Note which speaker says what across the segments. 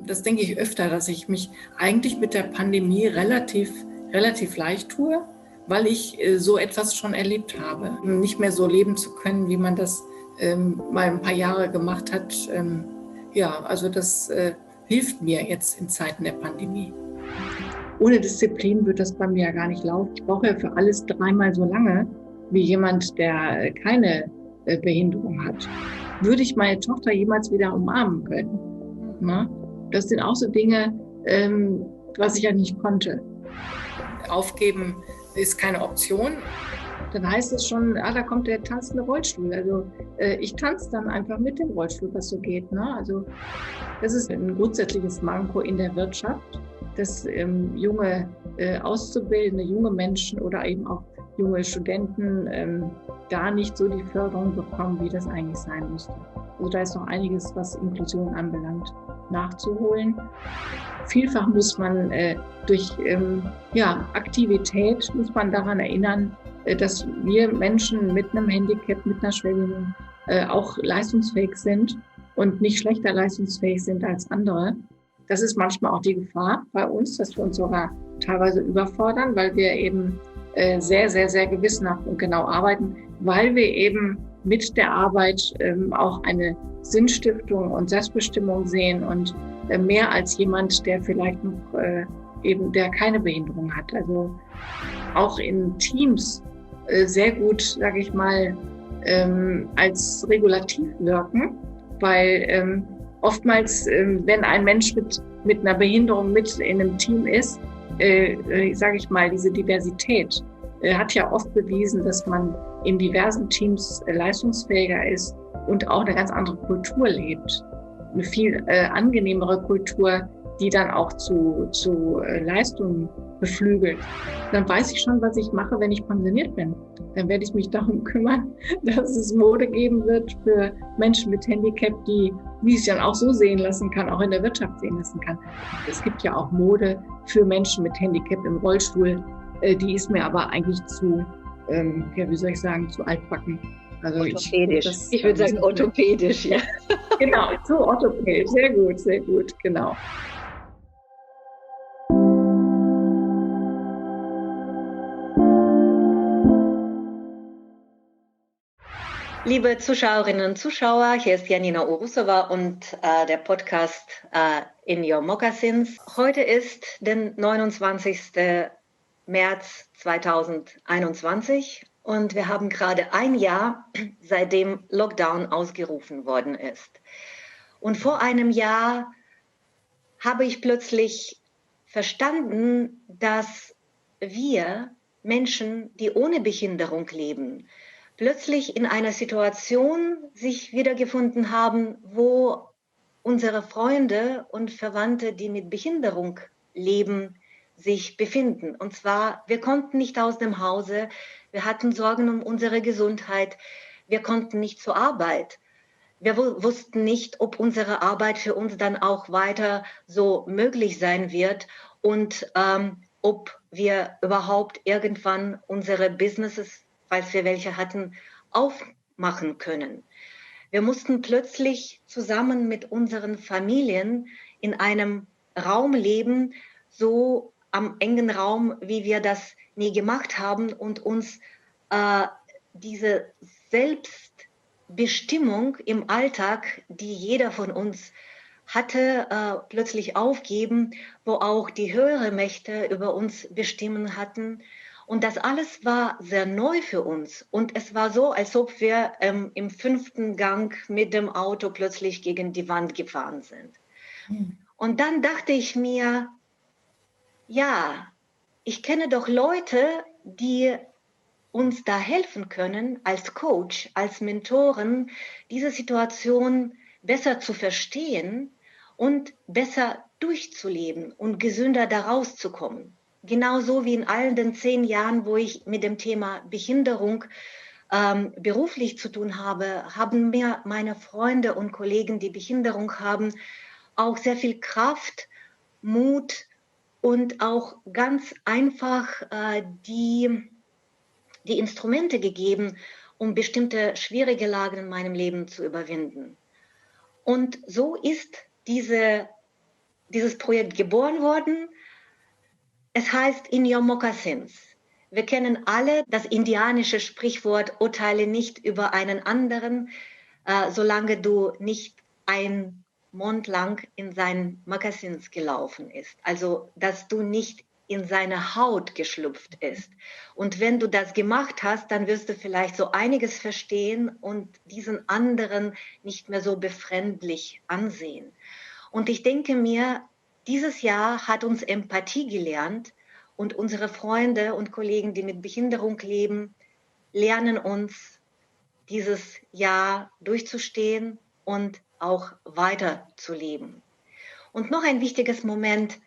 Speaker 1: das denke ich öfter, dass ich mich eigentlich mit der Pandemie relativ leicht tue, weil ich so etwas schon erlebt habe. Nicht mehr so leben zu können, wie man das mal ein paar Jahre gemacht hat. Ja, also das hilft mir jetzt in Zeiten der Pandemie. Ohne Disziplin wird das bei mir ja gar nicht laufen. Ich brauche ja für alles 3-mal so lange wie jemand, der keine Behinderung hat. Würde ich meine Tochter jemals wieder umarmen können? Na? Das sind auch so Dinge, was ich ja nicht konnte. Aufgeben ist keine Option. Dann heißt es schon, da kommt der tanzende Rollstuhl. Also ich tanze dann einfach mit dem Rollstuhl, was so geht. Ne? Also das ist ein grundsätzliches Manko in der Wirtschaft, dass junge Auszubildende, junge Menschen oder eben auch junge Studenten da nicht so die Förderung bekommen, wie das eigentlich sein müsste. Also da ist noch einiges, was Inklusion anbelangt, nachzuholen. Vielfach muss man durch Aktivität, muss man daran erinnern, dass wir Menschen mit einem Handicap, mit einer Schwerbehinderung auch leistungsfähig sind und nicht schlechter leistungsfähig sind als andere. Das ist manchmal auch die Gefahr bei uns, dass wir uns sogar teilweise überfordern, weil wir eben sehr, sehr, sehr gewissenhaft und genau arbeiten, weil wir eben mit der Arbeit auch eine Sinnstiftung und Selbstbestimmung sehen und mehr als jemand, der vielleicht noch der keine Behinderung hat. Also auch in Teams sehr gut, sage ich mal, als regulativ wirken, weil oftmals, wenn ein Mensch mit einer Behinderung mit in einem Team ist, sage ich mal, diese Diversität hat ja oft bewiesen, dass man in diversen Teams leistungsfähiger ist und auch eine ganz andere Kultur lebt. Eine viel angenehmere Kultur, die dann auch zu Leistungen beflügelt. Dann weiß ich schon, was ich mache, wenn ich pensioniert bin. Dann werde ich mich darum kümmern, dass es Mode geben wird für Menschen mit Handicap, die es dann auch so sehen lassen kann, auch in der Wirtschaft sehen lassen kann. Es gibt ja auch Mode für Menschen mit Handicap im Rollstuhl. Die ist mir aber eigentlich zu altbacken. Also
Speaker 2: orthopädisch. Ich würde sagen orthopädisch, ja.
Speaker 1: Genau, zu orthopädisch. Sehr gut, genau.
Speaker 2: Liebe Zuschauerinnen und Zuschauer, hier ist Janina Urusova und der Podcast In Your Moccasins. Heute ist der 29. März 2021 und wir haben gerade ein Jahr, seitdem Lockdown ausgerufen worden ist. Und vor einem Jahr habe ich plötzlich verstanden, dass wir Menschen, die ohne Behinderung leben, plötzlich in einer Situation sich wiedergefunden haben, wo unsere Freunde und Verwandte, die mit Behinderung leben, sich befinden. Und zwar, wir konnten nicht aus dem Hause, wir hatten Sorgen um unsere Gesundheit, wir konnten nicht zur Arbeit. Wir wussten nicht, ob unsere Arbeit für uns dann auch weiter so möglich sein wird und ob wir überhaupt irgendwann unsere Businesses, falls wir welche hatten, aufmachen können. Wir mussten plötzlich zusammen mit unseren Familien in einem Raum leben, so am engen Raum, wie wir das nie gemacht haben und uns diese Selbstbestimmung im Alltag, die jeder von uns hatte, plötzlich aufgeben, wo auch die höheren Mächte über uns bestimmen hatten. Und das alles war sehr neu für uns. Und es war so, als ob wir im 5. Gang mit dem Auto plötzlich gegen die Wand gefahren sind. Und dann dachte ich mir, ja, ich kenne doch Leute, die uns da helfen können, als Coach, als Mentoren, diese Situation besser zu verstehen und besser durchzuleben und gesünder da rauszukommen. Genauso wie in all den 10 Jahren, wo ich mit dem Thema Behinderung beruflich zu tun habe, haben mir meine Freunde und Kollegen, die Behinderung haben, auch sehr viel Kraft, Mut und auch ganz einfach die Instrumente gegeben, um bestimmte schwierige Lagen in meinem Leben zu überwinden. Und so ist diese dieses Projekt geboren worden. Es heißt In Your Moccasins. Wir kennen alle das indianische Sprichwort, urteile nicht über einen anderen, solange du nicht ein Mond lang in seinen Moccasins gelaufen ist. Also, dass du nicht in seine Haut geschlüpft ist. Und wenn du das gemacht hast, dann wirst du vielleicht so einiges verstehen und diesen anderen nicht mehr so befremdlich ansehen. Und ich denke mir, dieses Jahr hat uns Empathie gelernt und unsere Freunde und Kollegen, die mit Behinderung leben, lernen uns dieses Jahr durchzustehen und auch weiterzuleben. Und noch ein wichtiges Moment: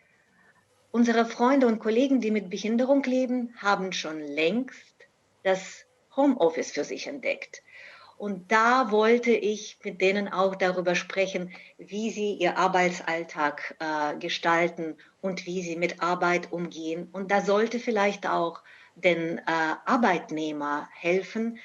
Speaker 2: Unsere Freunde und Kollegen, die mit Behinderung leben, haben schon längst das Homeoffice für sich entdeckt. Und da wollte ich mit denen auch darüber sprechen, wie sie ihr Arbeitsalltag gestalten und wie sie mit Arbeit umgehen. Und da sollte vielleicht auch den Arbeitnehmer helfen,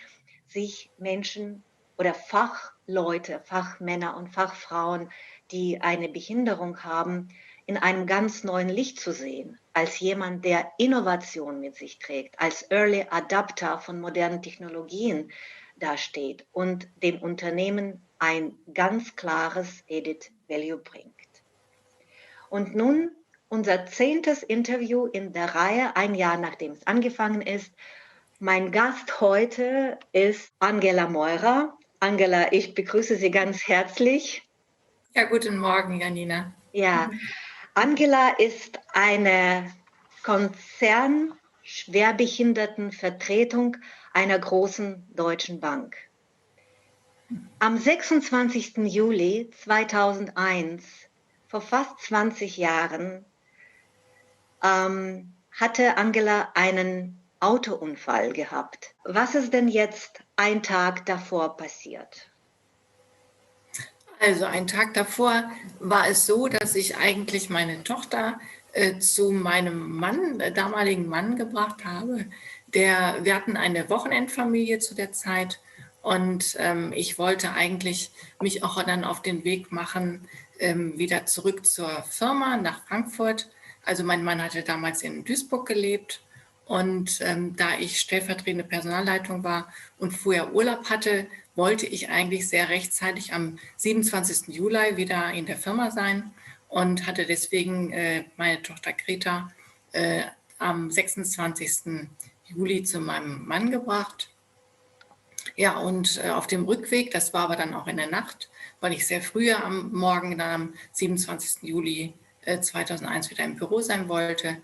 Speaker 2: sich Menschen oder Fachleute, Fachmänner und Fachfrauen, die eine Behinderung haben, in einem ganz neuen Licht zu sehen, als jemand, der Innovation mit sich trägt, als Early Adapter von modernen Technologien dasteht und dem Unternehmen ein ganz klares Added Value bringt. Und nun unser 10. Interview in der Reihe, ein Jahr nachdem es angefangen ist. Mein Gast heute ist Angela Meurer. Angela, ich begrüße Sie ganz herzlich.
Speaker 1: Ja, guten Morgen, Janina.
Speaker 2: Ja, Angela ist eine Konzern-Schwerbehindertenvertretung einer großen deutschen Bank. Am 26. Juli 2001, vor fast 20 Jahren, hatte Angela einen Autounfall gehabt. Was ist denn jetzt ein Tag davor passiert?
Speaker 1: Also einen Tag davor war es so, dass ich eigentlich meine Tochter zu meinem Mann, damaligen Mann gebracht habe. Wir hatten eine Wochenendfamilie zu der Zeit und ich wollte eigentlich mich auch dann auf den Weg machen, wieder zurück zur Firma nach Frankfurt. Also mein Mann hatte damals in Duisburg gelebt und da ich stellvertretende Personalleitung war und vorher Urlaub hatte, wollte ich eigentlich sehr rechtzeitig am 27. Juli wieder in der Firma sein und hatte deswegen meine Tochter Greta am 26. Juli zu meinem Mann gebracht. Ja, und auf dem Rückweg, das war aber dann auch in der Nacht, weil ich sehr früh am Morgen, dann am 27. Juli 2001 wieder im Büro sein wollte,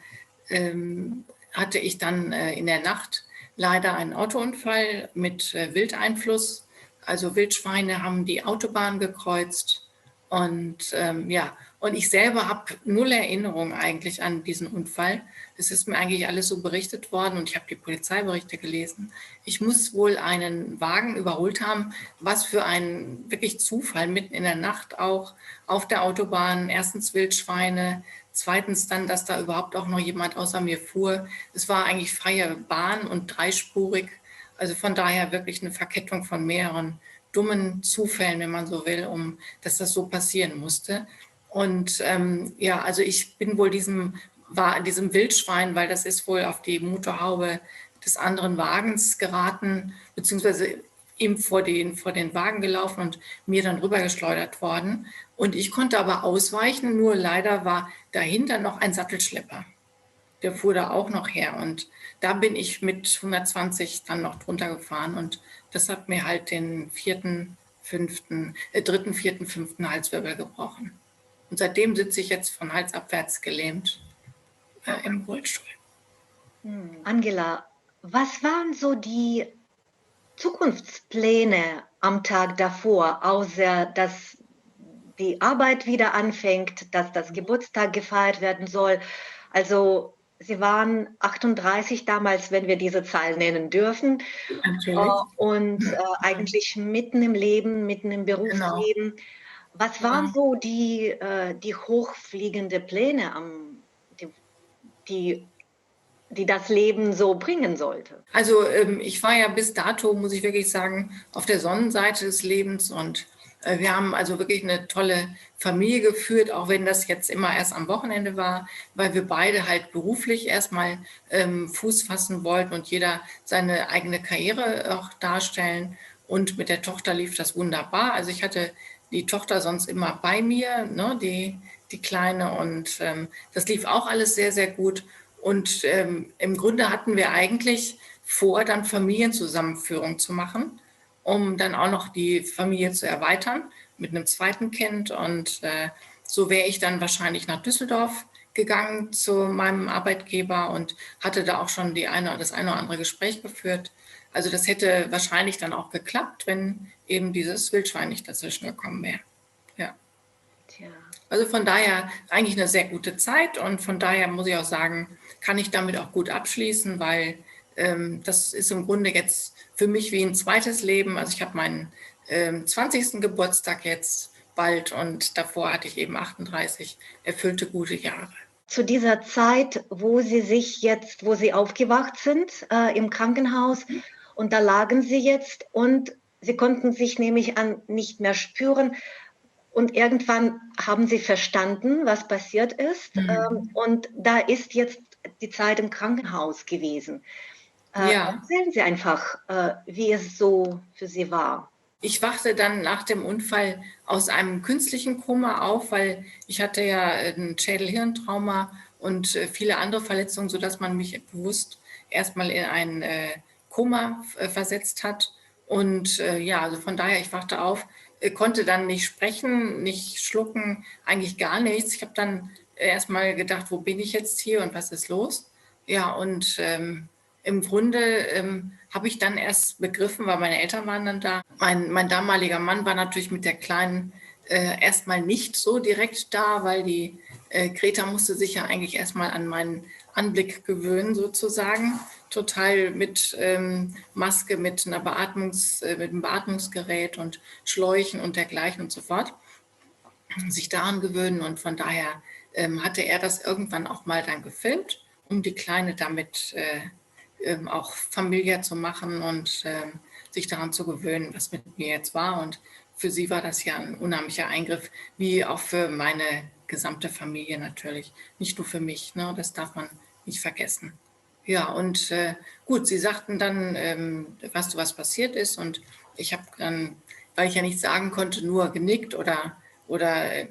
Speaker 1: hatte ich dann in der Nacht leider einen Autounfall mit Wildeinfluss. Also Wildschweine haben die Autobahn gekreuzt und ja, und ich selber habe null Erinnerung eigentlich an diesen Unfall. Es ist mir eigentlich alles so berichtet worden und ich habe die Polizeiberichte gelesen. Ich muss wohl einen Wagen überholt haben, was für ein wirklich Zufall, mitten in der Nacht auch auf der Autobahn. Erstens Wildschweine, zweitens dann, dass da überhaupt auch noch jemand außer mir fuhr. Es war eigentlich freie Bahn und dreispurig. Also von daher wirklich eine Verkettung von mehreren dummen Zufällen, wenn man so will, dass das so passieren musste. Und ja, also ich bin wohl diesem Wildschwein, weil das ist wohl auf die Motorhaube des anderen Wagens geraten, beziehungsweise ihm vor den Wagen gelaufen und mir dann rübergeschleudert worden. Und ich konnte aber ausweichen, nur leider war dahinter noch ein Sattelschlepper. Der fuhr da auch noch her und da bin ich mit 120 dann noch drunter gefahren und das hat mir halt den dritten, vierten, fünften Halswirbel gebrochen. Und seitdem sitze ich jetzt von Hals abwärts gelähmt im Rollstuhl.
Speaker 2: Angela, was waren so die Zukunftspläne am Tag davor, außer dass die Arbeit wieder anfängt, dass das Geburtstag gefeiert werden soll? Also Sie waren 38 damals, wenn wir diese Zahl nennen dürfen.
Speaker 1: Natürlich.
Speaker 2: Und eigentlich mitten im Leben, mitten im Berufsleben. Genau. Was waren so die hochfliegende Pläne, die das Leben so bringen sollte?
Speaker 1: Also ich war ja bis dato, muss ich wirklich sagen, auf der Sonnenseite des Lebens und Wir haben also wirklich eine tolle Familie geführt, auch wenn das jetzt immer erst am Wochenende war, weil wir beide halt beruflich erstmal Fuß fassen wollten und jeder seine eigene Karriere auch darstellen. Und mit der Tochter lief das wunderbar. Also ich hatte die Tochter sonst immer bei mir, ne, die Kleine. Und das lief auch alles sehr, sehr gut. Und im Grunde hatten wir eigentlich vor, dann Familienzusammenführung zu machen, um dann auch noch die Familie zu erweitern mit einem zweiten Kind. Und so wäre ich dann wahrscheinlich nach Düsseldorf gegangen zu meinem Arbeitgeber und hatte da auch schon das eine oder andere Gespräch geführt. Also das hätte wahrscheinlich dann auch geklappt, wenn eben dieses Wildschwein nicht dazwischen gekommen wäre. Ja.
Speaker 2: Tja.
Speaker 1: Also von daher eigentlich eine sehr gute Zeit und von daher muss ich auch sagen, kann ich damit auch gut abschließen, weil das ist im Grunde jetzt für mich wie ein zweites Leben. Also ich habe meinen 20. Geburtstag jetzt bald und davor hatte ich eben 38 erfüllte gute Jahre.
Speaker 2: Zu dieser Zeit, wo Sie aufgewacht sind im Krankenhaus und da lagen Sie jetzt und Sie konnten sich, nehme ich an, nicht mehr spüren. Und irgendwann haben Sie verstanden, was passiert ist. Und da ist jetzt die Zeit im Krankenhaus gewesen.
Speaker 1: Ja.
Speaker 2: Erzählen Sie einfach, wie es so für Sie war.
Speaker 1: Ich wachte dann nach dem Unfall aus einem künstlichen Koma auf, weil ich hatte ja ein Schädel-Hirntrauma und viele andere Verletzungen, sodass man mich bewusst erstmal in ein Koma versetzt hat. Und ja, also von daher, ich wachte auf, konnte dann nicht sprechen, nicht schlucken, eigentlich gar nichts. Ich habe dann erstmal gedacht, wo bin ich jetzt hier und was ist los? Ja, und im Grunde habe ich dann erst begriffen, weil meine Eltern waren dann da. Mein damaliger Mann war natürlich mit der Kleinen erstmal nicht so direkt da, weil die Greta musste sich ja eigentlich erstmal an meinen Anblick gewöhnen sozusagen. Total mit Maske, mit einem Beatmungsgerät und Schläuchen und dergleichen und so fort. Sich daran gewöhnen und von daher hatte er das irgendwann auch mal dann gefilmt, um die Kleine damit auch familiär zu machen und sich daran zu gewöhnen, was mit mir jetzt war. Und für sie war das ja ein unheimlicher Eingriff, wie auch für meine gesamte Familie natürlich. Nicht nur für mich, ne? Das darf man nicht vergessen. Ja, und gut, sie sagten dann, was passiert ist. Und ich habe dann, weil ich ja nichts sagen konnte, nur genickt oder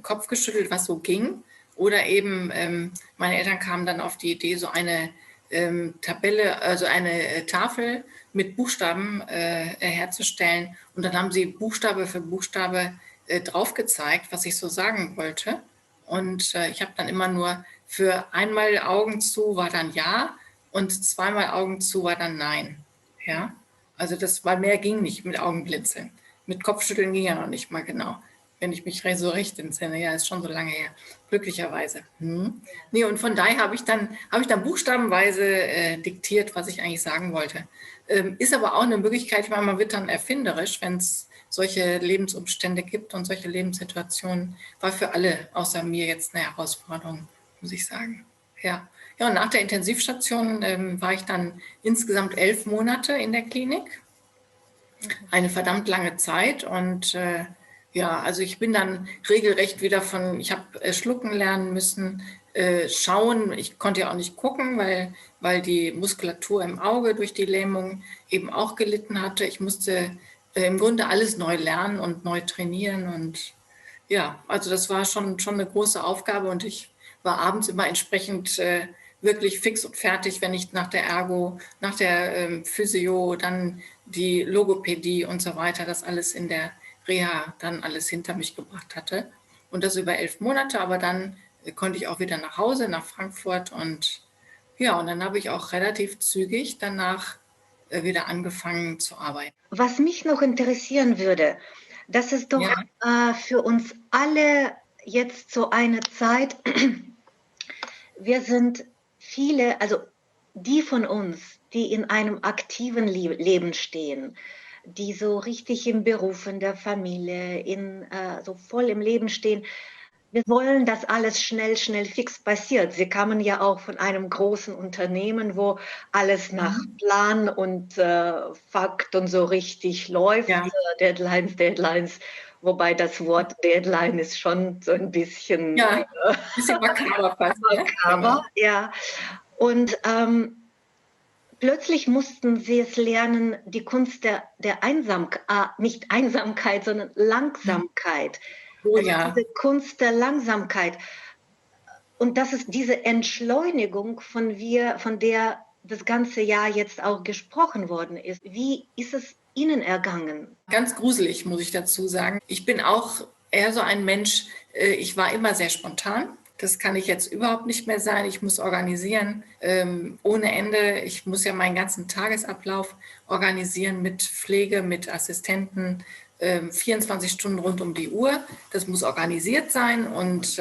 Speaker 1: Kopf geschüttelt, was so ging. Oder eben, meine Eltern kamen dann auf die Idee, so eine Tabelle, also eine Tafel mit Buchstaben herzustellen. Und dann haben sie Buchstabe für Buchstabe drauf gezeigt, was ich so sagen wollte. Und ich habe dann immer nur für einmal Augen zu war dann ja und zweimal Augen zu war dann nein. Ja, also das, weil mehr ging nicht mit Augenblinzeln. Mit Kopfschütteln ging ja noch nicht mal genau, wenn ich mich so recht entsinne. Ja, ist schon so lange her, glücklicherweise. Nee, und von daher habe ich dann buchstabenweise diktiert, was ich eigentlich sagen wollte. Ist aber auch eine Möglichkeit, weil man wird dann erfinderisch, wenn es solche Lebensumstände gibt und solche Lebenssituationen. War für alle außer mir jetzt eine Herausforderung, muss ich sagen. Ja, ja, und nach der Intensivstation war ich dann insgesamt 11 Monate in der Klinik. Eine verdammt lange Zeit und ja, also ich bin dann regelrecht wieder ich habe schlucken lernen müssen, schauen. Ich konnte ja auch nicht gucken, weil die Muskulatur im Auge durch die Lähmung eben auch gelitten hatte. Ich musste im Grunde alles neu lernen und neu trainieren. Und ja, also das war schon eine große Aufgabe und ich war abends immer entsprechend wirklich fix und fertig, wenn ich nach der Ergo, nach der Physio, dann die Logopädie und so weiter, das alles in der Reha dann alles hinter mich gebracht hatte. Und das über 11 Monate, aber dann konnte ich auch wieder nach Hause, nach Frankfurt und ja, und dann habe ich auch relativ zügig danach wieder angefangen zu arbeiten.
Speaker 2: Was mich noch interessieren würde, das ist doch für uns alle jetzt so eine Zeit, wir sind viele, also die von uns, die in einem aktiven Leben stehen, die so richtig im Beruf, in der Familie, so voll im Leben stehen. Wir wollen, dass alles schnell, schnell fix passiert. Sie kamen ja auch von einem großen Unternehmen, wo alles nach Plan und Fakt und so richtig läuft.
Speaker 1: Ja.
Speaker 2: Deadlines. Wobei das Wort Deadline ist schon so ein bisschen
Speaker 1: Ja, ein bisschen makaber fast, ne? Genau.
Speaker 2: makaber, ja. Und plötzlich mussten sie es lernen, die Kunst der Einsamkeit, nicht Einsamkeit, sondern Langsamkeit.
Speaker 1: Oh
Speaker 2: Also
Speaker 1: ja,
Speaker 2: diese Kunst der Langsamkeit. Und das ist diese Entschleunigung, von der das ganze Jahr jetzt auch gesprochen worden ist. Wie ist es Ihnen ergangen?
Speaker 1: ganz gruselig, muss ich dazu sagen. Ich bin auch eher so ein Mensch, ich war immer sehr spontan. Das kann ich jetzt überhaupt nicht mehr sein. Ich muss organisieren ohne Ende. Ich muss ja meinen ganzen Tagesablauf organisieren mit Pflege, mit Assistenten, 24 Stunden rund um die Uhr. Das muss organisiert sein und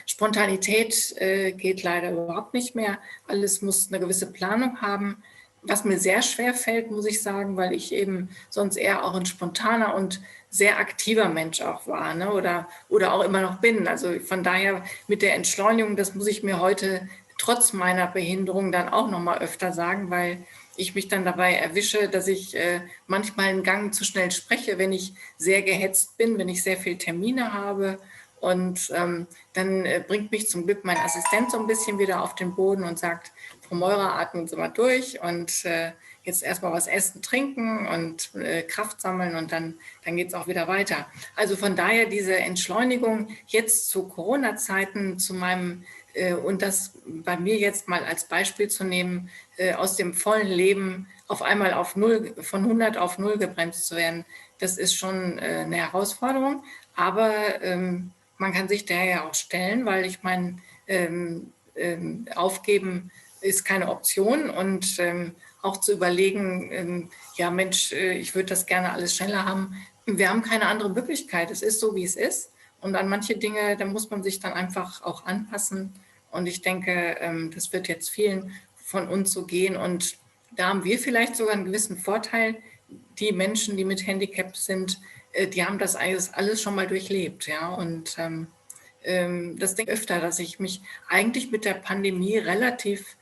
Speaker 1: Spontanität geht leider überhaupt nicht mehr. Alles muss eine gewisse Planung haben, was mir sehr schwer fällt, muss ich sagen, weil ich eben sonst eher auch ein spontaner und sehr aktiver Mensch auch war, ne? Oder auch immer noch bin. Also von daher mit der Entschleunigung, das muss ich mir heute trotz meiner Behinderung dann auch noch mal öfter sagen, weil ich mich dann dabei erwische, dass ich manchmal einen Gang zu schnell spreche, wenn ich sehr gehetzt bin, wenn ich sehr viele Termine habe. Und dann bringt mich zum Glück mein Assistent so ein bisschen wieder auf den Boden und sagt, Frau Meurer, atmen Sie mal durch und jetzt erstmal was essen, trinken und Kraft sammeln und dann geht es auch wieder weiter. Also von daher diese Entschleunigung jetzt zu Corona-Zeiten, zu meinem und das bei mir jetzt mal als Beispiel zu nehmen, aus dem vollen Leben auf einmal auf null, von 100 auf null gebremst zu werden, das ist schon eine Herausforderung. Aber man kann sich der ja auch stellen, weil ich meine, aufgeben ist keine Option und auch zu überlegen, ja Mensch, ich würde das gerne alles schneller haben. Wir haben keine andere Möglichkeit. Es ist so, wie es ist. Und an manche Dinge, da muss man sich dann einfach auch anpassen. Und ich denke, das wird jetzt vielen von uns so gehen. Und da haben wir vielleicht sogar einen gewissen Vorteil. Die Menschen, die mit Handicap sind, die haben das alles schon mal durchlebt. Ja? Und das denke ich öfter, dass ich mich eigentlich mit der Pandemie relativ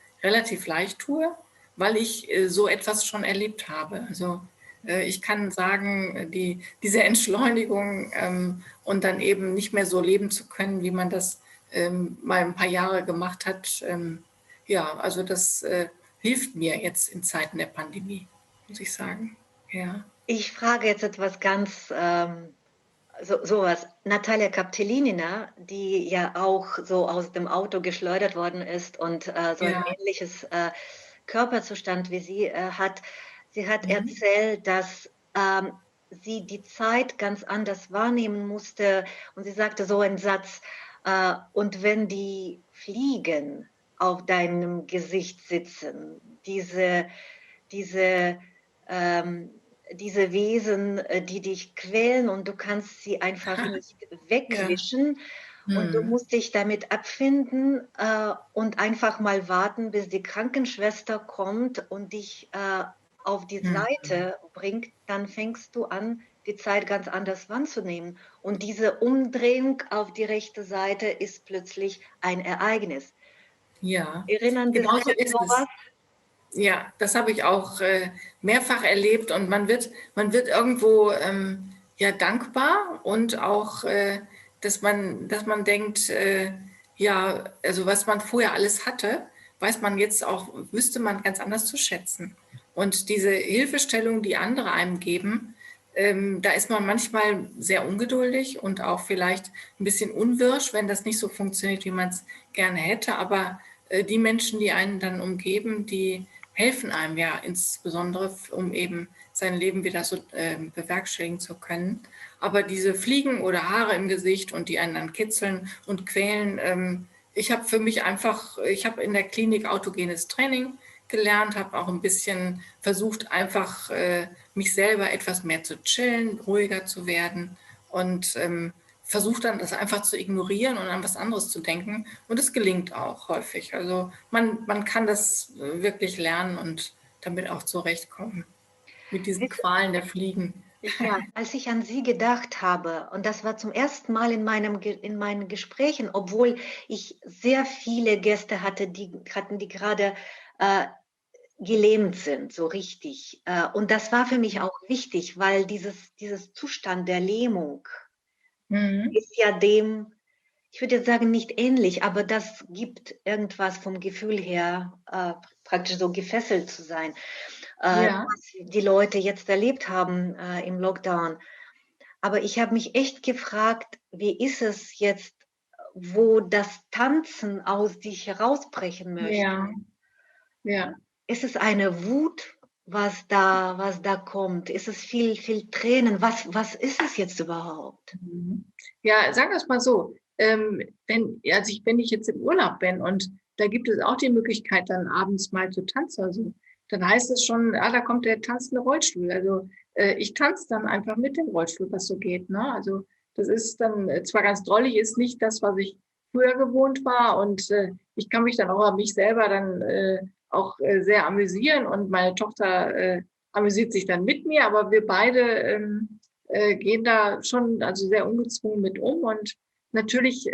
Speaker 1: leicht tue, weil ich so etwas schon erlebt habe. Also ich kann sagen, diese Entschleunigung und dann eben nicht mehr so leben zu können, wie man das mal ein paar Jahre gemacht hat, ja, also das hilft mir jetzt in Zeiten der Pandemie, muss ich sagen. Ja.
Speaker 2: Ich frage jetzt etwas ganz sowas. Natalia Kaptelinina, die ja auch so aus dem Auto geschleudert worden ist und so ein
Speaker 1: Ja.
Speaker 2: ähnliches Körperzustand wie sie hat, sie hat
Speaker 1: Mhm.
Speaker 2: erzählt, dass sie die Zeit ganz anders wahrnehmen musste. Und sie sagte so einen Satz, und wenn die Fliegen auf deinem Gesicht sitzen, diese ähm, diese Wesen, die dich quälen und du kannst sie einfach nicht
Speaker 1: Ja.
Speaker 2: wegwischen und du
Speaker 1: Mhm.
Speaker 2: musst dich damit abfinden und einfach mal warten, bis die Krankenschwester kommt und dich auf die
Speaker 1: Mhm.
Speaker 2: Seite bringt, dann fängst du an, die Zeit ganz anders wahrzunehmen. Und diese Umdrehung auf die rechte Seite ist plötzlich ein Ereignis.
Speaker 1: Ja,
Speaker 2: Erinnern Sie sich
Speaker 1: genau so
Speaker 2: an
Speaker 1: ist es.
Speaker 2: sowas?
Speaker 1: Ja, das habe ich auch mehrfach erlebt und man wird irgendwo ja dankbar und auch, dass man denkt, ja, also was man vorher alles hatte, weiß man jetzt auch, wüsste man ganz anders zu schätzen. Und diese Hilfestellung, die andere einem geben, da ist man manchmal sehr ungeduldig und auch vielleicht ein bisschen unwirsch, wenn das nicht so funktioniert, wie man es gerne hätte. Aber die Menschen, die einen dann umgeben, die helfen einem ja insbesondere, um eben sein Leben wieder so bewerkstelligen zu können. Aber diese Fliegen oder Haare im Gesicht und die einen dann kitzeln und quälen, ich habe für mich einfach, ich habe in der Klinik autogenes Training gelernt, habe auch ein bisschen versucht, einfach mich selber etwas mehr zu chillen, ruhiger zu werden und versucht dann das einfach zu ignorieren und an was anderes zu denken. Und es gelingt auch häufig. Also man kann das wirklich lernen und damit auch zurechtkommen. Mit diesen Qualen der Fliegen.
Speaker 2: Ja, als ich an Sie gedacht habe, und das war zum ersten Mal in meinen Gesprächen, obwohl ich sehr viele Gäste hatte, die gerade äh, gelähmt sind, so richtig. Und das war für mich auch wichtig, weil dieses Zustand der Lähmung
Speaker 1: Mhm.
Speaker 2: ist ja dem, ich würde jetzt sagen, nicht ähnlich, aber das gibt irgendwas vom Gefühl her, praktisch so gefesselt zu sein,
Speaker 1: Ja,
Speaker 2: was die Leute jetzt erlebt haben im Lockdown. Aber ich habe mich echt gefragt, wie ist es jetzt, wo das Tanzen aus dich herausbrechen möchte?
Speaker 1: ja, ja.
Speaker 2: Ist es eine Wut, was da kommt? Ist es viel Tränen? Was ist es jetzt überhaupt?
Speaker 1: Mhm. Ja, sagen wir es mal so, wenn ich jetzt im Urlaub bin und da gibt es auch die Möglichkeit, dann abends mal zu tanzen oder so, dann heißt es schon, da kommt der tanzende Rollstuhl. Also ich tanze dann einfach mit dem Rollstuhl, was so geht. Ne? Also das ist dann zwar ganz drollig, ist nicht das, was ich früher gewohnt war und ich kann mich dann auch an mich selber dann auch sehr amüsieren und meine Tochter amüsiert sich dann mit mir, aber wir beide gehen da schon also sehr ungezwungen mit um. Und natürlich,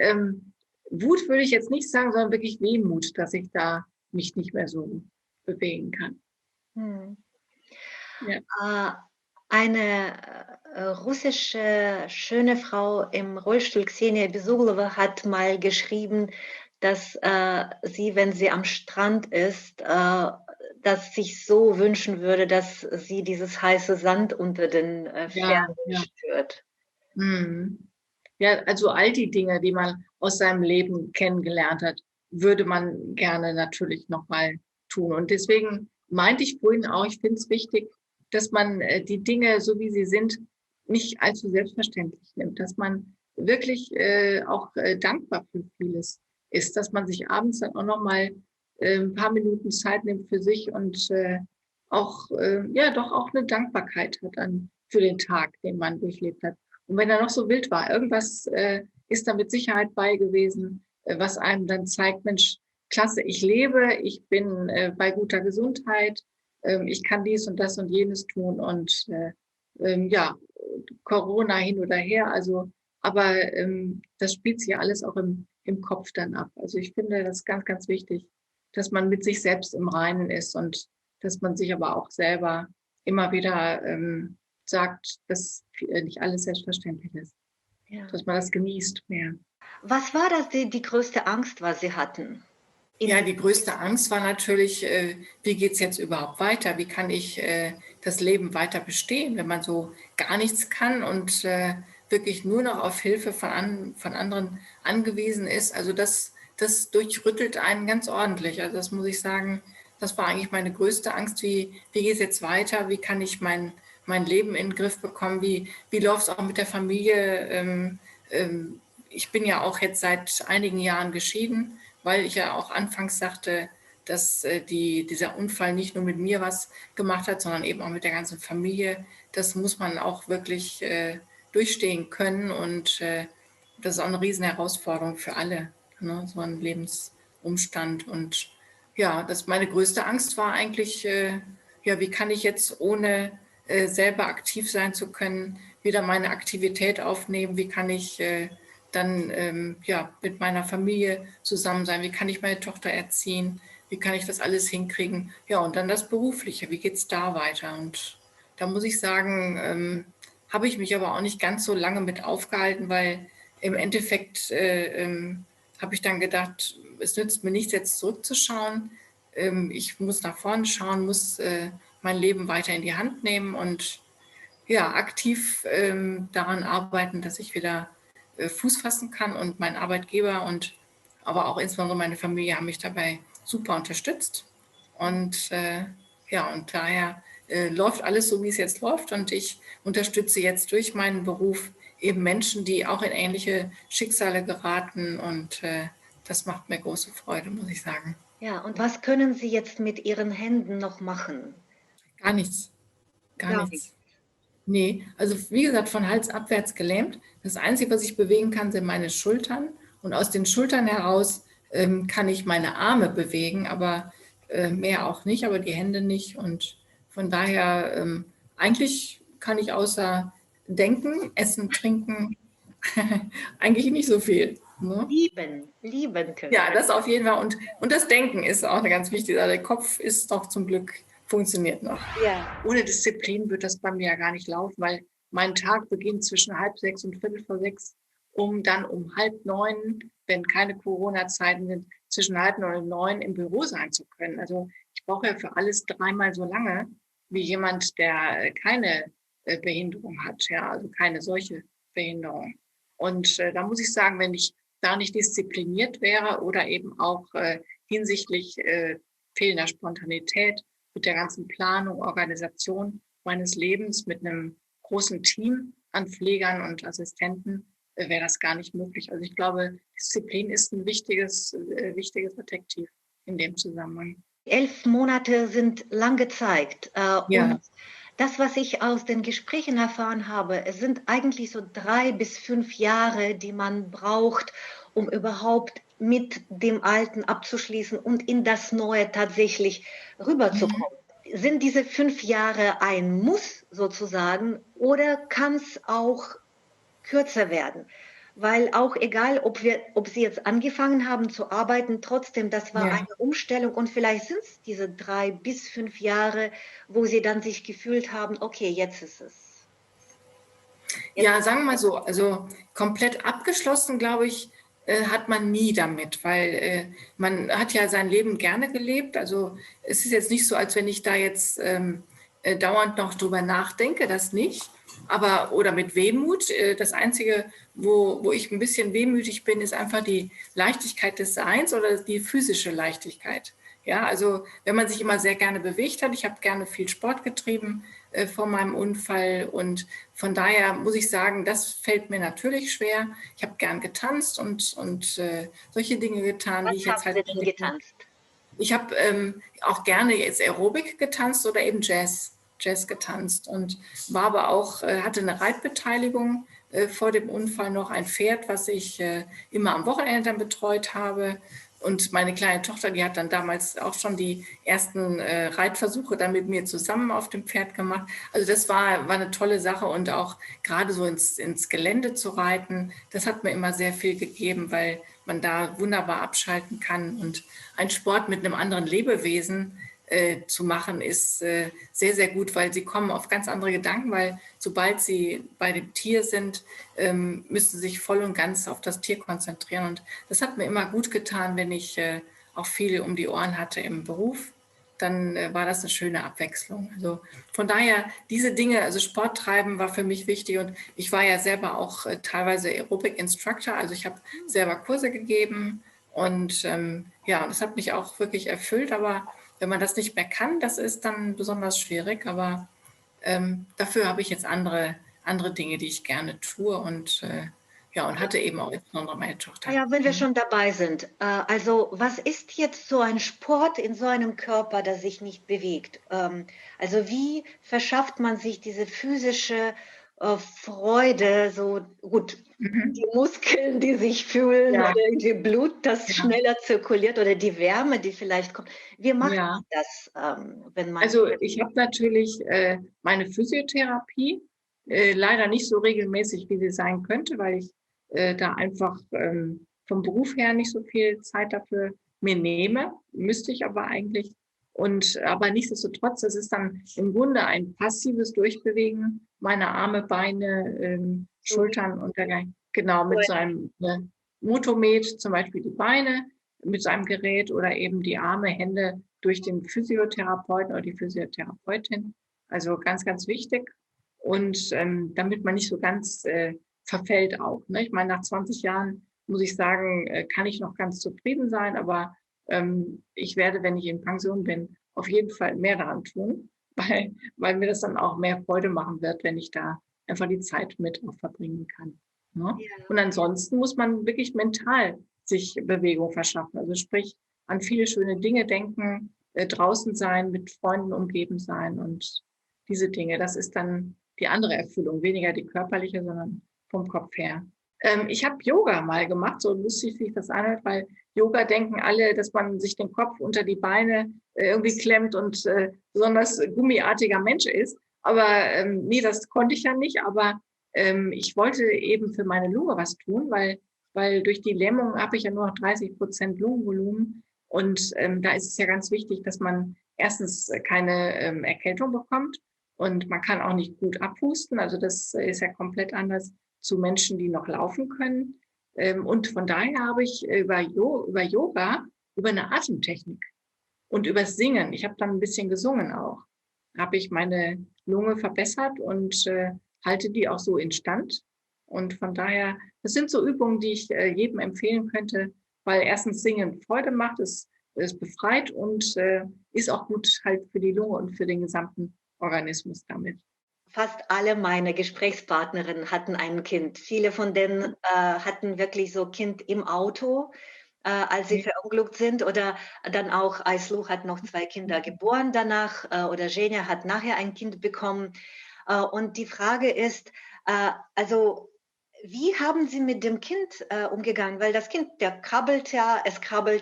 Speaker 1: Wut würde ich jetzt nicht sagen, sondern wirklich Wehmut, dass ich da mich nicht mehr so bewegen kann.
Speaker 2: Hm.
Speaker 1: Ja,
Speaker 2: Äh, eine russische schöne Frau im Rollstuhl, Xenia Besuglova, hat mal geschrieben, dass sie, wenn sie am Strand ist, das sich so wünschen würde, dass sie dieses heiße Sand unter den
Speaker 1: ja,
Speaker 2: Fersen
Speaker 1: ja.
Speaker 2: spürt.
Speaker 1: Mhm. Ja, also all die Dinge, die man aus seinem Leben kennengelernt hat, würde man gerne natürlich nochmal tun. Und deswegen meinte ich vorhin auch, ich finde es wichtig, dass man die Dinge, so wie sie sind, nicht allzu selbstverständlich nimmt, dass man wirklich auch dankbar für vieles ist, dass man sich abends dann auch nochmal ein paar Minuten Zeit nimmt für sich und auch, ja, doch auch eine Dankbarkeit hat für den Tag, den man durchlebt hat. Und wenn er noch so wild war, irgendwas ist da mit Sicherheit bei gewesen, was einem dann zeigt, Mensch, klasse, ich lebe, ich bin bei guter Gesundheit, ich kann dies und das und jenes tun und ja, Corona hin oder her, also, aber das spielt sich ja alles auch im Kopf dann ab. Also ich finde das ganz, ganz wichtig, dass man mit sich selbst im Reinen ist und dass man sich aber auch selber immer wieder sagt, dass nicht alles selbstverständlich ist,
Speaker 2: Ja.
Speaker 1: dass man das genießt mehr.
Speaker 2: Was war das, die größte Angst, was Sie hatten?
Speaker 1: Ja,
Speaker 2: In,
Speaker 1: die größte Angst war natürlich, wie geht's jetzt überhaupt weiter? Wie kann ich das Leben weiter bestehen, wenn man so gar nichts kann und wirklich nur noch auf Hilfe von anderen angewiesen ist? Also das durchrüttelt einen ganz ordentlich. Also das muss ich sagen, das war eigentlich meine größte Angst. Wie geht es jetzt weiter? Wie kann ich mein Leben in den Griff bekommen? Wie läuft es auch mit der Familie? Ich bin ja auch jetzt seit einigen Jahren geschieden, weil ich ja auch anfangs sagte, dass dieser Unfall nicht nur mit mir was gemacht hat, sondern eben auch mit der ganzen Familie. Das muss man auch wirklich durchstehen können und das ist auch eine riesen Herausforderung für alle, ne? So ein Lebensumstand. Und ja, meine größte Angst war eigentlich, ja, wie kann ich jetzt ohne selber aktiv sein zu können, wieder meine Aktivität aufnehmen, wie kann ich dann ja, mit meiner Familie zusammen sein, wie kann ich meine Tochter erziehen, wie kann ich das alles hinkriegen. Ja, und dann das Berufliche, wie geht es da weiter? Und da muss ich sagen, habe ich mich aber auch nicht ganz so lange mit aufgehalten, weil im Endeffekt habe ich dann gedacht, es nützt mir nichts, jetzt zurückzuschauen. Ich muss nach vorne schauen, muss mein Leben weiter in die Hand nehmen und ja, aktiv daran arbeiten, dass ich wieder Fuß fassen kann. Und mein Arbeitgeber und aber auch insbesondere meine Familie haben mich dabei super unterstützt. Und ja, und daher läuft alles so, wie es jetzt läuft. Und ich unterstütze jetzt durch meinen Beruf eben Menschen, die auch in ähnliche Schicksale geraten. Und das macht mir große Freude, muss ich sagen.
Speaker 2: ja, und was können Sie jetzt mit Ihren Händen noch machen?
Speaker 1: Gar nichts, gar
Speaker 2: Gar nicht.
Speaker 1: nichts. Nee, also wie gesagt, von Hals abwärts gelähmt. Das Einzige, was ich bewegen kann, sind meine Schultern. Und aus den Schultern heraus kann ich meine Arme bewegen, aber mehr auch nicht, aber die Hände nicht. Und von daher, eigentlich kann ich außer denken, essen, trinken, Eigentlich nicht so viel. Ne?
Speaker 2: Lieben können.
Speaker 1: Ja, das auf jeden Fall. Und das Denken ist auch eine ganz wichtige Sache. Der Kopf ist doch zum Glück, funktioniert noch.
Speaker 2: Ja.
Speaker 1: Ohne Disziplin wird das bei mir ja gar nicht laufen, weil mein Tag beginnt zwischen 5:30 und 5:45, um dann um 8:30, wenn keine Corona-Zeiten sind, zwischen 8:30 und 9 im Büro sein zu können. Also ich brauche ja für alles dreimal so lange wie jemand, der keine Behinderung hat, ja, also keine solche Behinderung. Und da muss ich sagen, wenn ich da nicht diszipliniert wäre oder eben auch hinsichtlich fehlender Spontanität mit der ganzen Planung, Organisation meines Lebens mit einem großen Team an Pflegern und Assistenten, wäre das gar nicht möglich. Also ich glaube, Disziplin ist ein wichtiges Adjektiv in dem Zusammenhang.
Speaker 2: 11 Monate sind lange Zeit.
Speaker 1: Ja.
Speaker 2: Und das, was ich aus den Gesprächen erfahren habe, es sind eigentlich so 3 bis 5 Jahre, die man braucht, um überhaupt mit dem Alten abzuschließen und in das Neue tatsächlich rüberzukommen. Sind diese 5 Jahre ein Muss sozusagen oder kann es auch kürzer werden? Weil auch egal, ob Sie jetzt angefangen haben zu arbeiten, trotzdem, das war eine Umstellung und vielleicht sind es diese 3 bis 5 Jahre, wo Sie dann sich gefühlt haben, okay, jetzt ist es.
Speaker 1: Ja, sagen wir mal so, also komplett abgeschlossen, glaube ich, hat man nie damit, weil man hat ja sein Leben gerne gelebt. Also es ist jetzt nicht so, als wenn ich da jetzt dauernd noch drüber nachdenke, das nicht. Aber, oder mit Wehmut. Das Einzige, wo ich ein bisschen wehmütig bin, ist einfach die Leichtigkeit des Seins oder die physische Leichtigkeit. Ja, also wenn man sich immer sehr gerne bewegt hat, ich habe gerne viel Sport getrieben vor meinem Unfall und von daher muss ich sagen, das fällt mir natürlich schwer. Ich habe gern getanzt und solche Dinge getan, die ich jetzt halt.
Speaker 2: Was haben Sie denn getanzt?
Speaker 1: Ich habe auch gerne jetzt Aerobic getanzt oder eben Jazz getanzt und war aber auch, hatte eine Reitbeteiligung vor dem Unfall noch, ein Pferd, was ich immer am Wochenende dann betreut habe. Und meine kleine Tochter, die hat dann damals auch schon die ersten Reitversuche dann mit mir zusammen auf dem Pferd gemacht. Also das war eine tolle Sache und auch gerade so ins Gelände zu reiten, das hat mir immer sehr viel gegeben, weil man da wunderbar abschalten kann. Und ein Sport mit einem anderen Lebewesen zu machen, ist sehr, sehr gut, weil sie kommen auf ganz andere Gedanken, weil sobald sie bei dem Tier sind, müssen sie sich voll und ganz auf das Tier konzentrieren. Und das hat mir immer gut getan, wenn ich auch viel um die Ohren hatte im Beruf. Dann war das eine schöne Abwechslung. Also von daher, diese Dinge, also Sport treiben war für mich wichtig und ich war ja selber auch teilweise Aerobic Instructor, also ich habe selber Kurse gegeben und ja, das hat mich auch wirklich erfüllt, aber wenn man das nicht mehr kann, das ist dann besonders schwierig, aber dafür habe ich jetzt andere Dinge, die ich gerne tue und ja, und hatte eben auch insbesondere meine Tochter.
Speaker 2: Ja, wenn wir schon dabei sind. Also, was ist jetzt so ein Sport in so einem Körper, der sich nicht bewegt? Also, wie verschafft man sich diese physische Freude? So gut, die Muskeln, die sich fühlen oder die Blut, das schneller zirkuliert oder die Wärme, die vielleicht kommt. Wie macht man das, wenn man?
Speaker 1: Also, ich habe natürlich meine Physiotherapie leider nicht so regelmäßig, wie sie sein könnte, weil ich da einfach vom Beruf her nicht so viel Zeit dafür mir nehme, müsste ich aber eigentlich. Und aber nichtsdestotrotz, das ist dann im Grunde ein passives Durchbewegen meiner Arme, Beine, Schultern und dergleichen. Genau, mit so einem Motomet, zum Beispiel die Beine mit so einem Gerät oder eben die Arme, Hände durch den Physiotherapeuten oder die Physiotherapeutin. Also ganz, ganz wichtig. Und damit man nicht so ganz verfällt auch. Ne? Ich meine, nach 20 Jahren muss ich sagen, kann ich noch ganz zufrieden sein, aber ich werde, wenn ich in Pension bin, auf jeden Fall mehr daran tun, weil mir das dann auch mehr Freude machen wird, wenn ich da einfach die Zeit mit auch verbringen kann. Ne? Ja. Und ansonsten muss man wirklich mental sich Bewegung verschaffen. Also sprich, an viele schöne Dinge denken, draußen sein, mit Freunden umgeben sein und diese Dinge. Das ist dann die andere Erfüllung, weniger die körperliche, sondern vom Kopf her. Ich habe Yoga mal gemacht, so lustig wie ich das anhört, weil Yoga denken alle, dass man sich den Kopf unter die Beine irgendwie klemmt und besonders gummiartiger Mensch ist. Aber nee, das konnte ich ja nicht. Aber ich wollte eben für meine Lunge was tun, weil durch die Lähmung habe ich ja nur noch 30% Lungenvolumen. Und da ist es ja ganz wichtig, dass man erstens keine Erkältung bekommt und man kann auch nicht gut abhusten. Also das ist ja komplett anders zu Menschen, die noch laufen können. Und von daher habe ich über Yoga, über eine Atemtechnik und übers Singen, ich habe dann ein bisschen gesungen auch, habe ich meine Lunge verbessert und halte die auch so instand. Und von daher, das sind so Übungen, die ich jedem empfehlen könnte, weil erstens Singen Freude macht, es befreit und ist auch gut halt für die Lunge und für den gesamten Organismus damit.
Speaker 2: Fast alle meine Gesprächspartnerinnen hatten ein Kind. Viele von denen hatten wirklich so Kind im Auto, als sie verunglückt sind. Oder dann auch Aislu hat noch 2 Kinder geboren danach oder Genia hat nachher ein Kind bekommen. Und die Frage ist, also wie haben Sie mit dem Kind umgegangen? Weil das Kind, es krabbelt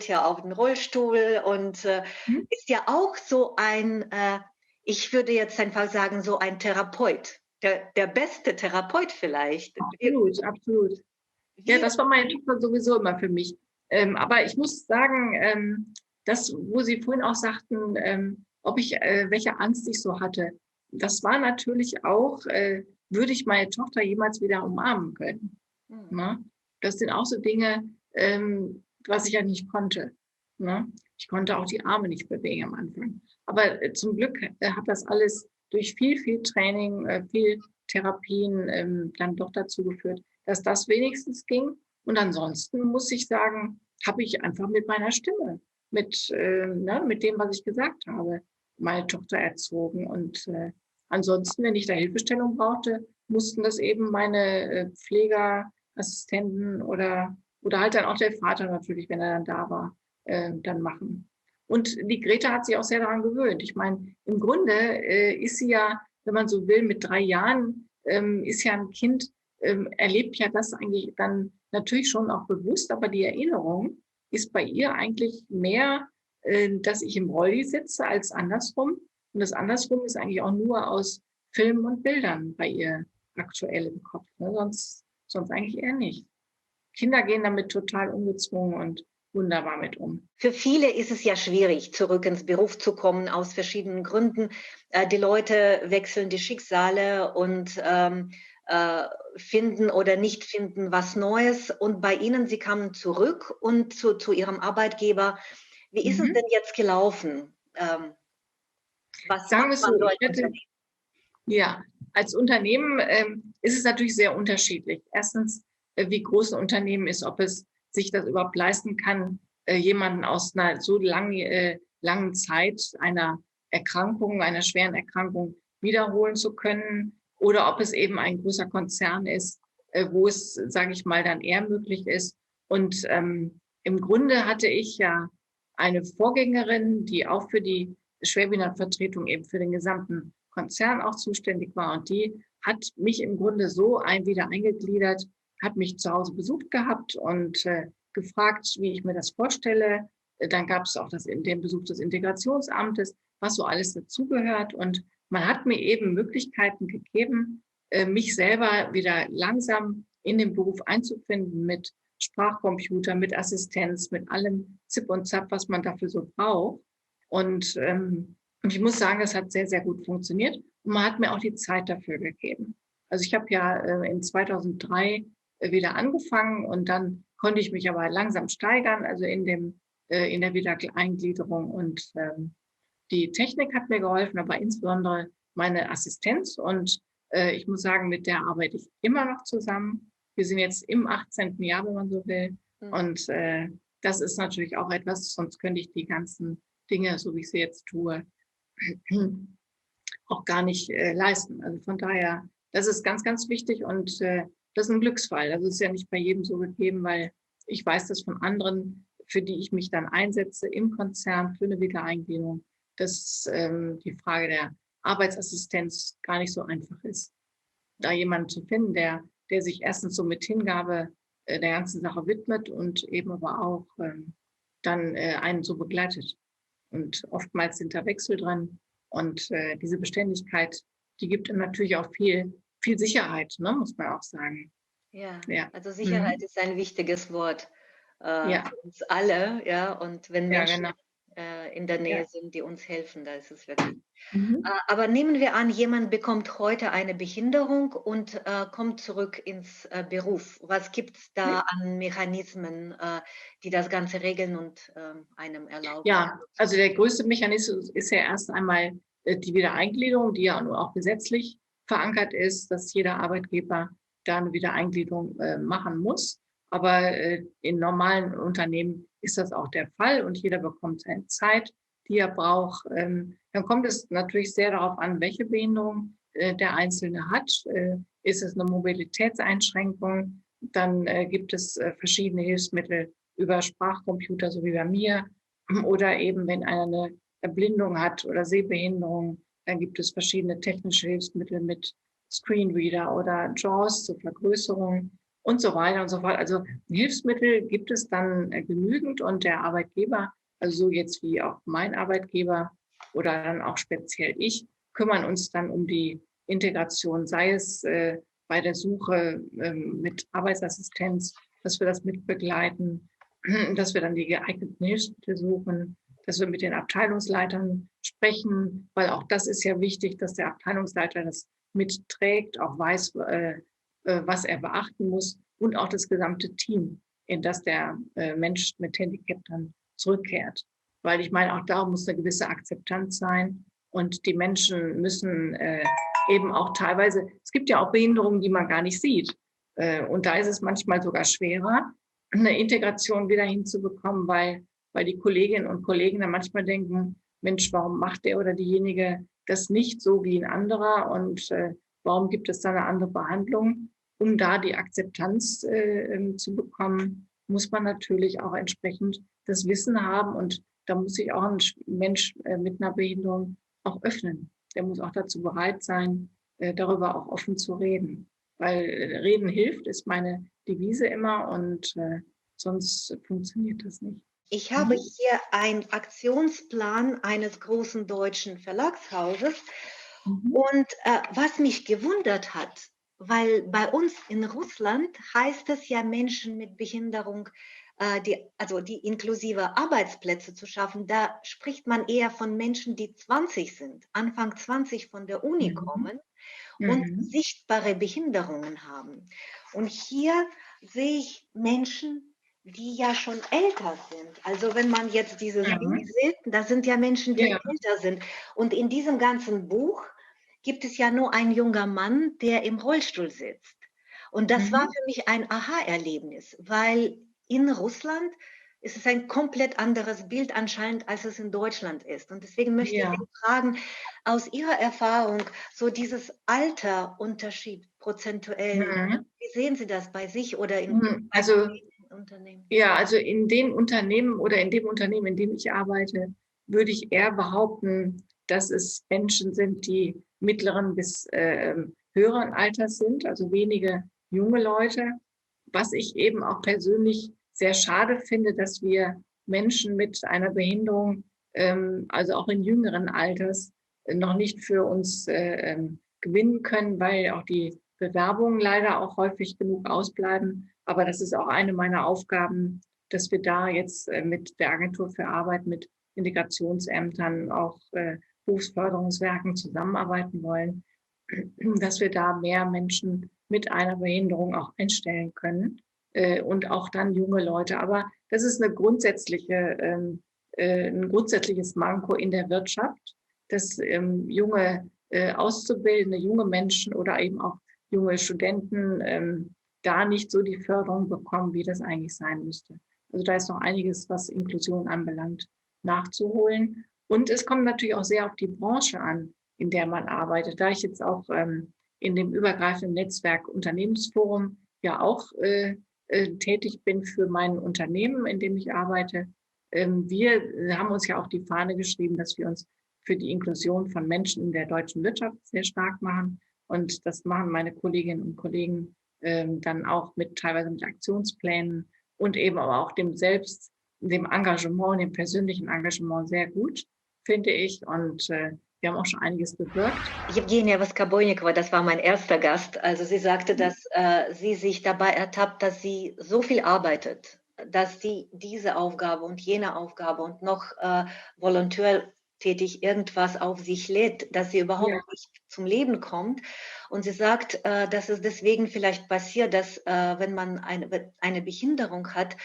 Speaker 2: ja auf den Rollstuhl und ist ja auch so ein ich würde jetzt einfach sagen, so ein Therapeut, der beste Therapeut vielleicht.
Speaker 1: Absolut, absolut. Ja, das war meine Tochter sowieso immer für mich. Aber ich muss sagen, das, wo Sie vorhin auch sagten, ob ich, welche Angst ich so hatte, das war natürlich auch, würde ich meine Tochter jemals wieder umarmen können? Ne? Das sind auch so Dinge, was ich ja nicht konnte. Ne? Ich konnte auch die Arme nicht bewegen am Anfang. Aber zum Glück hat das alles durch viel Training, viel Therapien dann doch dazu geführt, dass das wenigstens ging. Und ansonsten muss ich sagen, habe ich einfach mit meiner Stimme, mit dem, was ich gesagt habe, meine Tochter erzogen. Und ansonsten, wenn ich da Hilfestellung brauchte, mussten das eben meine Pflegerassistenten oder halt dann auch der Vater natürlich, wenn er dann da war, dann machen. Und die Greta hat sich auch sehr daran gewöhnt. Ich meine, im Grunde ist sie ja, wenn man so will, mit 3 Jahren ist ja ein Kind, erlebt ja das eigentlich dann natürlich schon auch bewusst, aber die Erinnerung ist bei ihr eigentlich mehr, dass ich im Rolli sitze, als andersrum. Und das andersrum ist eigentlich auch nur aus Filmen und Bildern bei ihr aktuell im Kopf. Ne? Sonst eigentlich eher nicht. Kinder gehen damit total ungezwungen und wunderbar mit um.
Speaker 2: Für viele ist es ja schwierig, zurück ins Beruf zu kommen, aus verschiedenen Gründen. Die Leute wechseln die Schicksale und finden oder nicht finden was Neues. Und bei Ihnen, Sie kamen zurück und zu Ihrem Arbeitgeber. Wie ist es denn jetzt gelaufen? Was
Speaker 1: Sagen wir
Speaker 2: macht man
Speaker 1: so,
Speaker 2: dort?
Speaker 1: ja, als Unternehmen ist es natürlich sehr unterschiedlich. Erstens, wie groß ein Unternehmen ist, ob es sich das überhaupt leisten kann, jemanden aus einer so langen Zeit einer Erkrankung, einer schweren Erkrankung wiederholen zu können, oder ob es eben ein großer Konzern ist, wo es, sage ich mal, dann eher möglich ist. Und im Grunde hatte ich ja eine Vorgängerin, die auch für die Schwerbehindertenvertretung eben für den gesamten Konzern auch zuständig war. Und die hat mich im Grunde so wieder eingegliedert, hat mich zu Hause besucht gehabt und gefragt, wie ich mir das vorstelle. Dann gab es auch den Besuch des Integrationsamtes, was so alles dazugehört. Und man hat mir eben Möglichkeiten gegeben, mich selber wieder langsam in den Beruf einzufinden mit Sprachcomputer, mit Assistenz, mit allem Zip und Zap, was man dafür so braucht. Und ich muss sagen, das hat sehr gut funktioniert. Und man hat mir auch die Zeit dafür gegeben. Also ich habe ja in 2003 wieder angefangen und dann konnte ich mich aber langsam steigern, also in der Wiedereingliederung. Und die Technik hat mir geholfen, aber insbesondere meine Assistenz. Und ich muss sagen, mit der arbeite ich immer noch zusammen. Wir sind jetzt im 18. Jahr, wenn man so will. Und das ist natürlich auch etwas, sonst könnte ich die ganzen Dinge, so wie ich sie jetzt tue, auch gar nicht leisten. Also von daher, das ist ganz wichtig und das ist ein Glücksfall. Also es ist ja nicht bei jedem so gegeben, weil ich weiß das von anderen, für die ich mich dann einsetze im Konzern für eine Wiedereingliederung, dass die Frage der Arbeitsassistenz gar nicht so einfach ist. Da jemanden zu finden, der sich erstens so mit Hingabe der ganzen Sache widmet und eben aber auch dann einen so begleitet. Und oftmals sind da Wechsel drin. Und diese Beständigkeit, die gibt natürlich auch viel viel Sicherheit, ne, muss man auch sagen.
Speaker 2: Ja,
Speaker 1: Ja.
Speaker 2: also Sicherheit ist ein wichtiges Wort
Speaker 1: Ja,
Speaker 2: für uns alle, ja. Und wenn
Speaker 1: ja,
Speaker 2: Menschen
Speaker 1: genau.
Speaker 2: in der Nähe
Speaker 1: Ja.
Speaker 2: sind, die uns helfen, da ist es wirklich.
Speaker 1: Mhm.
Speaker 2: Aber nehmen wir an, jemand bekommt heute eine Behinderung und kommt zurück ins Beruf. Was gibt es da an Mechanismen, die das Ganze regeln und einem erlauben?
Speaker 1: Ja, also der größte Mechanismus ist ja erst einmal die Wiedereingliederung, die ja nur auch gesetzlich verankert ist, dass jeder Arbeitgeber da eine Wiedereingliederung machen muss. Aber in normalen Unternehmen ist das auch der Fall und jeder bekommt seine Zeit, die er braucht. Dann kommt es natürlich sehr darauf an, welche Behinderung der Einzelne hat. Ist es eine Mobilitätseinschränkung? Dann gibt es verschiedene Hilfsmittel über Sprachcomputer, so wie bei mir. Oder eben, wenn einer eine Erblindung hat oder Sehbehinderung, dann gibt es verschiedene technische Hilfsmittel mit Screenreader oder JAWS zur Vergrößerung und so weiter und so fort. Also Hilfsmittel gibt es dann genügend und der Arbeitgeber, also so jetzt wie auch mein Arbeitgeber oder dann auch speziell ich, kümmern uns dann um die Integration, sei es bei der Suche mit Arbeitsassistenz, dass wir das mitbegleiten, dass wir dann die geeigneten Hilfsmittel suchen, dass wir mit den Abteilungsleitern sprechen, weil auch das ist ja wichtig, dass der Abteilungsleiter das mitträgt, auch weiß, was er beachten muss und auch das gesamte Team, in das der Mensch mit Handicap dann zurückkehrt. Weil ich meine, auch da muss eine gewisse Akzeptanz sein und die Menschen müssen eben auch teilweise, es gibt ja auch Behinderungen, die man gar nicht sieht. Und da ist es manchmal sogar schwerer, eine Integration wieder hinzubekommen, weil die Kolleginnen und Kollegen dann manchmal denken, Mensch, warum macht der oder diejenige das nicht so wie ein anderer und warum gibt es da eine andere Behandlung? Um da die Akzeptanz zu bekommen, muss man natürlich auch entsprechend das Wissen haben und da muss sich auch ein Mensch mit einer Behinderung auch öffnen. Der muss auch dazu bereit sein, darüber auch offen zu reden. Weil Reden hilft, ist meine Devise immer und sonst funktioniert das nicht.
Speaker 2: Ich habe
Speaker 1: Mhm.
Speaker 2: hier einen Aktionsplan eines großen deutschen Verlagshauses
Speaker 1: Mhm.
Speaker 2: und was mich gewundert hat, weil bei uns in Russland heißt es ja, Menschen mit Behinderung, also die inklusive Arbeitsplätze zu schaffen, da spricht man eher von Menschen, die 20 sind, Anfang 20 von der Uni
Speaker 1: Mhm.
Speaker 2: kommen und
Speaker 1: Mhm.
Speaker 2: sichtbare Behinderungen haben. Und hier sehe ich Menschen, die ja schon älter sind. Also wenn man jetzt dieses Bild
Speaker 1: Mhm.
Speaker 2: sieht, das sind ja Menschen, die
Speaker 1: Ja.
Speaker 2: älter sind. Und in diesem ganzen Buch gibt es ja nur ein junger Mann, der im Rollstuhl sitzt. Und das war
Speaker 1: Mhm.
Speaker 2: für mich ein Aha-Erlebnis, weil in Russland ist es ein komplett anderes Bild anscheinend, als es in Deutschland ist. Und deswegen möchte ich
Speaker 1: Ja.
Speaker 2: Sie fragen, aus Ihrer Erfahrung, so dieses Alterunterschied prozentuell,
Speaker 1: Mhm.
Speaker 2: wie sehen Sie das bei sich oder bei
Speaker 1: Also
Speaker 2: Kollegen in Unternehmen?
Speaker 1: ja, also in den Unternehmen oder in dem Unternehmen, in dem ich arbeite, würde ich eher behaupten, dass es Menschen sind, die mittleren bis höheren Alters sind, also wenige junge Leute. Was ich eben auch persönlich sehr schade finde, dass wir Menschen mit einer Behinderung, also auch in jüngeren Alters, noch nicht für uns gewinnen können, weil auch die Bewerbungen leider auch häufig genug ausbleiben. Aber das ist auch eine meiner Aufgaben, dass wir da jetzt mit der Agentur für Arbeit, mit Integrationsämtern, auch Berufsförderungswerken zusammenarbeiten wollen, dass wir da mehr Menschen mit einer Behinderung auch einstellen können und auch dann junge Leute. Aber das ist eine ein grundsätzliches Manko in der Wirtschaft, dass junge Auszubildende, junge Menschen oder eben auch junge Studenten da nicht so die Förderung bekommen, wie das eigentlich sein müsste. Also da ist noch einiges, was Inklusion anbelangt, nachzuholen. Und es kommt natürlich auch sehr auf die Branche an, in der man arbeitet. Da ich jetzt auch in dem übergreifenden Netzwerk Unternehmensforum ja auch tätig bin für mein Unternehmen, in dem ich arbeite, wir haben uns ja auch die Fahne geschrieben, dass wir uns für die Inklusion von Menschen in der deutschen Wirtschaft sehr stark machen. Und das machen meine Kolleginnen und Kollegen dann auch mit teilweise mit Aktionsplänen und eben aber auch dem Engagement, dem persönlichen Engagement sehr gut, finde ich. Und wir haben auch schon einiges bewirkt.
Speaker 2: Jewgenia Waskobojnikowa, das war mein erster Gast. Also sie sagte, dass sie sich dabei ertappt, dass sie so viel arbeitet, dass sie diese Aufgabe und jene Aufgabe und noch volontärtätig irgendwas auf sich lädt, dass sie überhaupt
Speaker 1: Ja,
Speaker 2: nicht zum Leben kommt. Und sie sagt, dass es deswegen vielleicht passiert, dass wenn man eine Behinderung hat,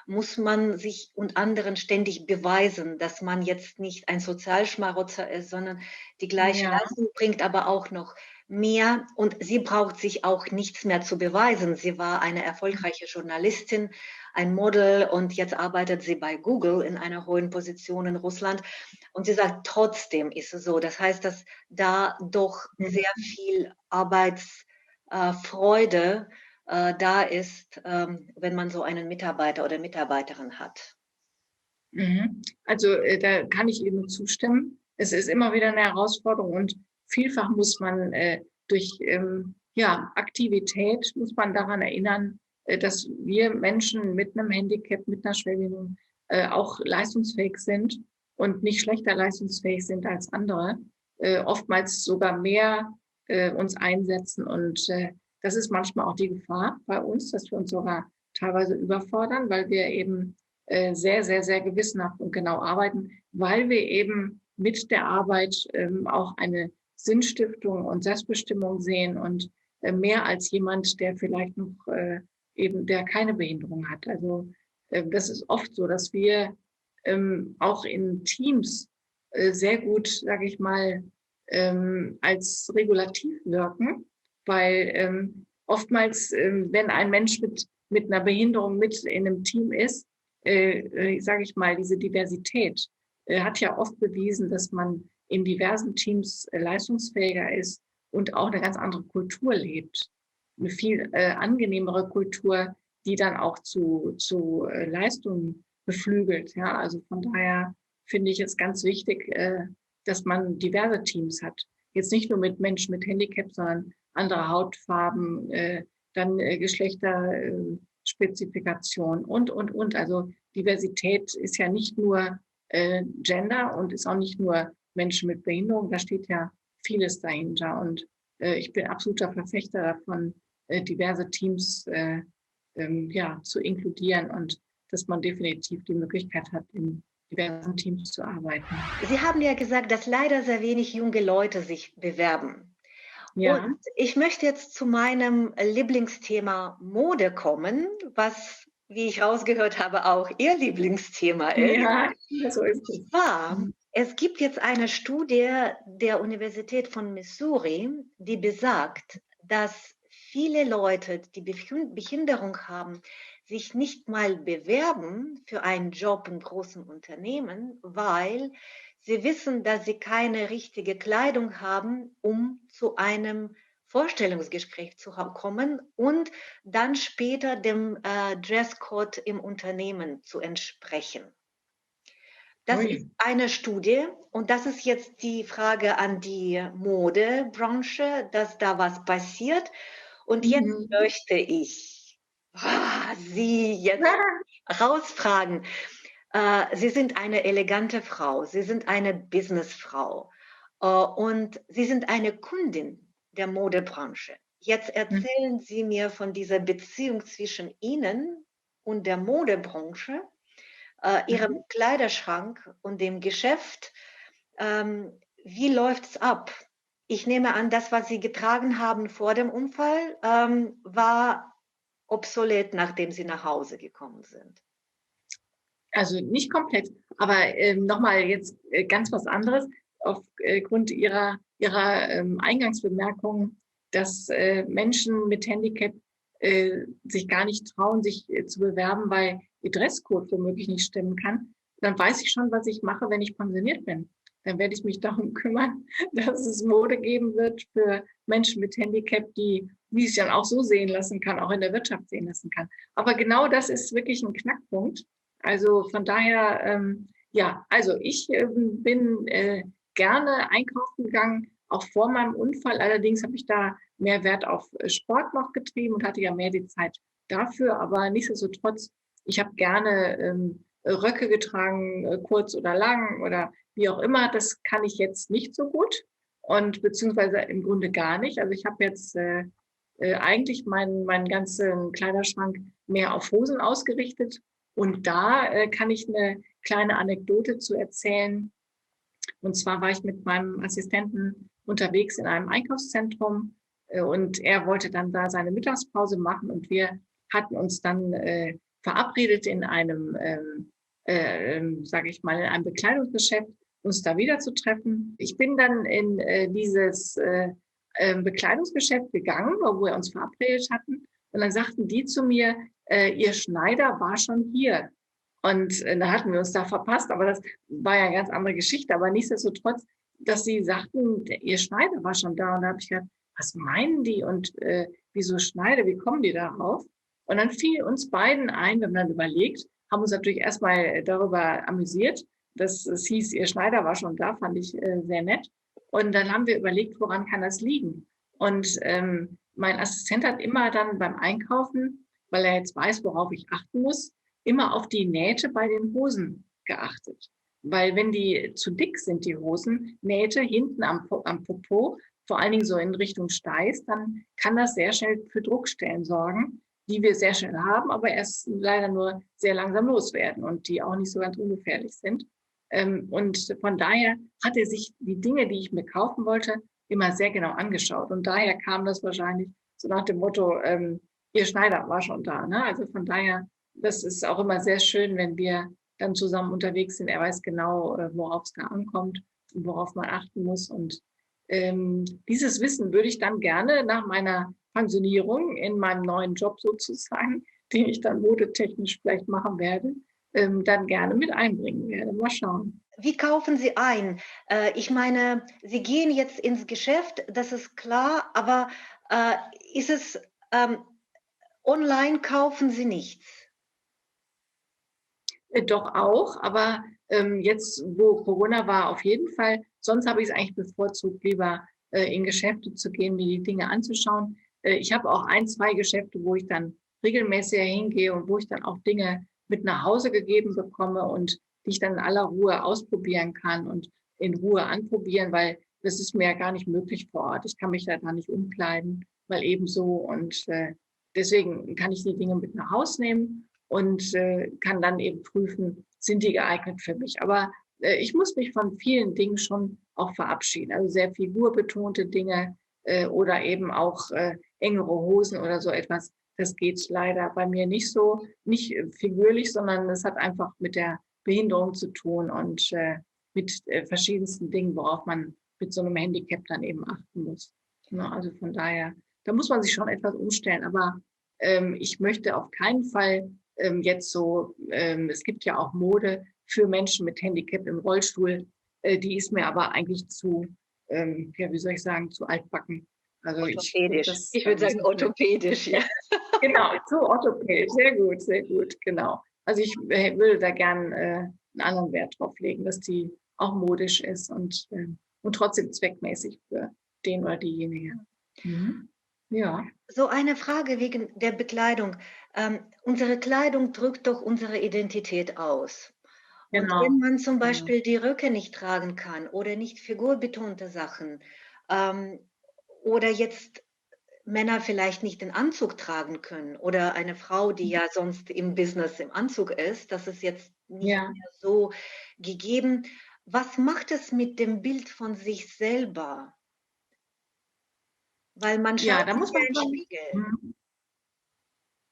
Speaker 2: muss man sich und anderen ständig beweisen, dass man jetzt nicht ein Sozialschmarotzer ist, sondern die gleiche
Speaker 1: ja.
Speaker 2: Leistung bringt, aber auch noch mehr. Und sie braucht sich auch nichts mehr zu beweisen. Sie war eine erfolgreiche Journalistin, ein Model und jetzt arbeitet sie bei Google in einer hohen Position in Russland. Und sie sagt, trotzdem ist es so. Das heißt, dass da doch sehr viel Arbeitsfreude da ist, wenn man so einen Mitarbeiter oder Mitarbeiterin hat.
Speaker 1: Also da kann ich Ihnen zustimmen. Es ist immer wieder eine Herausforderung und vielfach muss man durch ja, Aktivität, muss man daran erinnern, dass wir Menschen mit einem Handicap, mit einer Schwerbehinderung auch leistungsfähig sind und nicht schlechter leistungsfähig sind als andere, oftmals sogar mehr uns einsetzen. Und das ist manchmal auch die Gefahr bei uns, dass wir uns sogar teilweise überfordern, weil wir eben sehr, sehr, sehr gewissenhaft und genau arbeiten, weil wir eben mit der Arbeit auch eine Sinnstiftung und Selbstbestimmung sehen und mehr als jemand, der vielleicht noch eben, der keine Behinderung hat. Also das ist oft so, dass wir auch in Teams sehr gut, sage ich mal, als regulativ wirken, weil oftmals, wenn ein Mensch mit einer Behinderung mit in einem Team ist, sage ich mal, diese Diversität hat ja oft bewiesen, dass man in diversen Teams leistungsfähiger ist und auch eine ganz andere Kultur lebt. Eine viel angenehmere Kultur, die dann auch zu Leistungen beflügelt. Ja, also von daher finde ich es ganz wichtig, dass man diverse Teams hat. Jetzt nicht nur mit Menschen mit Handicap, sondern andere Hautfarben, dann Geschlechterspezifikation und. Also Diversität ist ja nicht nur Gender und ist auch nicht nur Menschen mit Behinderung. Da steht ja vieles dahinter. Und ich bin absoluter Verfechter davon, diverse Teams ja, zu inkludieren und dass man definitiv die Möglichkeit hat, in diversen Teams zu arbeiten.
Speaker 2: Sie haben ja gesagt, dass leider sehr wenig junge Leute sich bewerben.
Speaker 1: Ja.
Speaker 2: Und ich möchte jetzt zu meinem Lieblingsthema Mode kommen, was, wie ich rausgehört habe, auch Ihr Lieblingsthema ist.
Speaker 1: Ja, so ist es.
Speaker 2: Es gibt jetzt eine Studie der Universität von Missouri, die besagt, dass viele Leute, die Behinderung haben, sich nicht mal bewerben für einen Job in großen Unternehmen, weil sie wissen, dass sie keine richtige Kleidung haben, um zu einem Vorstellungsgespräch zu kommen und dann später dem Dresscode im Unternehmen zu entsprechen. Das ist eine Studie und das ist jetzt die Frage an die Modebranche, dass da was passiert. Und jetzt möchte ich Sie jetzt rausfragen. Sie sind eine elegante Frau, Sie sind eine Businessfrau und Sie sind eine Kundin der Modebranche. Jetzt erzählen Sie mir von dieser Beziehung zwischen Ihnen und der Modebranche, Ihrem Kleiderschrank und dem Geschäft. Wie läuft es ab? Ich nehme an, das, was Sie getragen haben vor dem Unfall, war obsolet, nachdem Sie nach Hause gekommen sind.
Speaker 1: Also nicht komplett, aber nochmal jetzt ganz was anderes aufgrund Ihrer Eingangsbemerkung, dass Menschen mit Handicap sich gar nicht trauen, sich zu bewerben, weil ihr Dresscode womöglich nicht stimmen kann. Dann weiß ich schon, was ich mache, wenn ich pensioniert bin. Dann werde ich mich darum kümmern, dass es Mode geben wird für Menschen mit Handicap, die es dann auch so sehen lassen kann, auch in der Wirtschaft sehen lassen kann. Aber genau das ist wirklich ein Knackpunkt. Also von daher, ja, also ich bin gerne einkaufen gegangen, auch vor meinem Unfall. Allerdings habe ich da mehr Wert auf Sport noch getrieben und hatte ja mehr die Zeit dafür. Aber nichtsdestotrotz, ich habe gerne Röcke getragen, kurz oder lang oder wie auch immer. Das kann ich jetzt nicht so gut und beziehungsweise im Grunde gar nicht. Also ich habe jetzt eigentlich meinen ganzen Kleiderschrank mehr auf Hosen ausgerichtet. Und da kann ich eine kleine Anekdote zu erzählen. Und zwar war ich mit meinem Assistenten unterwegs in einem Einkaufszentrum und er wollte dann da seine Mittagspause machen und wir hatten uns dann verabredet in einem, sage ich mal, in einem Bekleidungsgeschäft, uns da wieder zu treffen. Ich bin dann in dieses Bekleidungsgeschäft gegangen, wo wir uns verabredet hatten. Und dann sagten die zu mir, ihr Schneider war schon hier. Und da hatten wir uns da verpasst, aber das war ja eine ganz andere Geschichte. Aber nichtsdestotrotz, dass sie sagten, ihr Schneider war schon da. Und da habe ich gedacht, was meinen die und wieso Schneider, wie kommen die darauf? Und dann fiel uns beiden ein, wir haben dann überlegt, haben uns natürlich erstmal darüber amüsiert, dass es hieß, ihr Schneider war schon da, fand ich sehr nett. Und dann haben wir überlegt, woran kann das liegen? Und mein Assistent hat immer dann beim Einkaufen, weil er jetzt weiß, worauf ich achten muss, immer auf die Nähte bei den Hosen geachtet. Weil wenn die zu dick sind, die Hosen, Nähte hinten am Popo, vor allen Dingen so in Richtung Steiß, dann kann das sehr schnell für Druckstellen sorgen, die wir sehr schnell haben, aber erst leider nur sehr langsam loswerden und die auch nicht so ganz ungefährlich sind. Und von daher hat er sich die Dinge, die ich mir kaufen wollte, immer sehr genau angeschaut. Und daher kam das wahrscheinlich so nach dem Motto, ihr Schneider war schon da. Ne? Also von daher, das ist auch immer sehr schön, wenn wir dann zusammen unterwegs sind. Er weiß genau, worauf es da ankommt und worauf man achten muss. Und dieses Wissen würde ich dann gerne nach meiner Pensionierung in meinem neuen Job sozusagen, den ich dann modetechnisch vielleicht machen werde, dann gerne mit einbringen werde. Mal schauen.
Speaker 2: Wie kaufen Sie ein? Ich meine, Sie gehen jetzt ins Geschäft, das ist klar, aber ist es online kaufen Sie nichts?
Speaker 1: Doch auch, aber jetzt, wo Corona war, auf jeden Fall. Sonst habe ich es eigentlich bevorzugt, lieber in Geschäfte zu gehen, mir die Dinge anzuschauen. Ich habe auch ein, zwei Geschäfte, wo ich dann regelmäßig hingehe und wo ich dann auch Dinge mit nach Hause gegeben bekomme und die ich dann in aller Ruhe ausprobieren kann und in Ruhe anprobieren, weil das ist mir ja gar nicht möglich vor Ort. Ich kann mich da gar nicht umkleiden, weil ebenso. Und deswegen kann ich die Dinge mit nach Hause nehmen und kann dann eben prüfen, sind die geeignet für mich. Aber ich muss mich von vielen Dingen schon auch verabschieden. Also sehr figurbetonte Dinge oder eben auch engere Hosen oder so etwas. Das geht leider bei mir nicht so, nicht figürlich, sondern es hat einfach mit der Behinderung zu tun und mit verschiedensten Dingen, worauf man mit so einem Handicap dann eben achten muss. Ne? Also von daher, da muss man sich schon etwas umstellen. Aber ich möchte auf keinen Fall jetzt so, es gibt ja auch Mode für Menschen mit Handicap im Rollstuhl, die ist mir aber eigentlich zu, ja, wie soll ich sagen, zu altbacken. Also
Speaker 2: orthopädisch. Ich würde sagen orthopädisch, ja.
Speaker 1: Genau, zu orthopädisch. Sehr gut, genau. Also ich würde da gern einen anderen Wert drauf legen, dass die auch modisch ist und trotzdem zweckmäßig für den oder diejenige. Mhm. Ja.
Speaker 2: So eine Frage wegen der Bekleidung. Unsere Kleidung drückt doch unsere Identität aus. Und
Speaker 1: Genau.
Speaker 2: wenn man zum Beispiel die Röcke nicht tragen kann oder nicht figurbetonte Sachen oder jetzt Männer vielleicht nicht den Anzug tragen können oder eine Frau, die ja sonst im Business im Anzug ist, das ist jetzt nicht mehr so gegeben. Was macht es mit dem Bild von sich selber? Weil man
Speaker 1: Ja,
Speaker 2: schaut
Speaker 1: da muss
Speaker 2: sich ja
Speaker 1: man
Speaker 2: in den
Speaker 1: schon,
Speaker 2: Spiegel.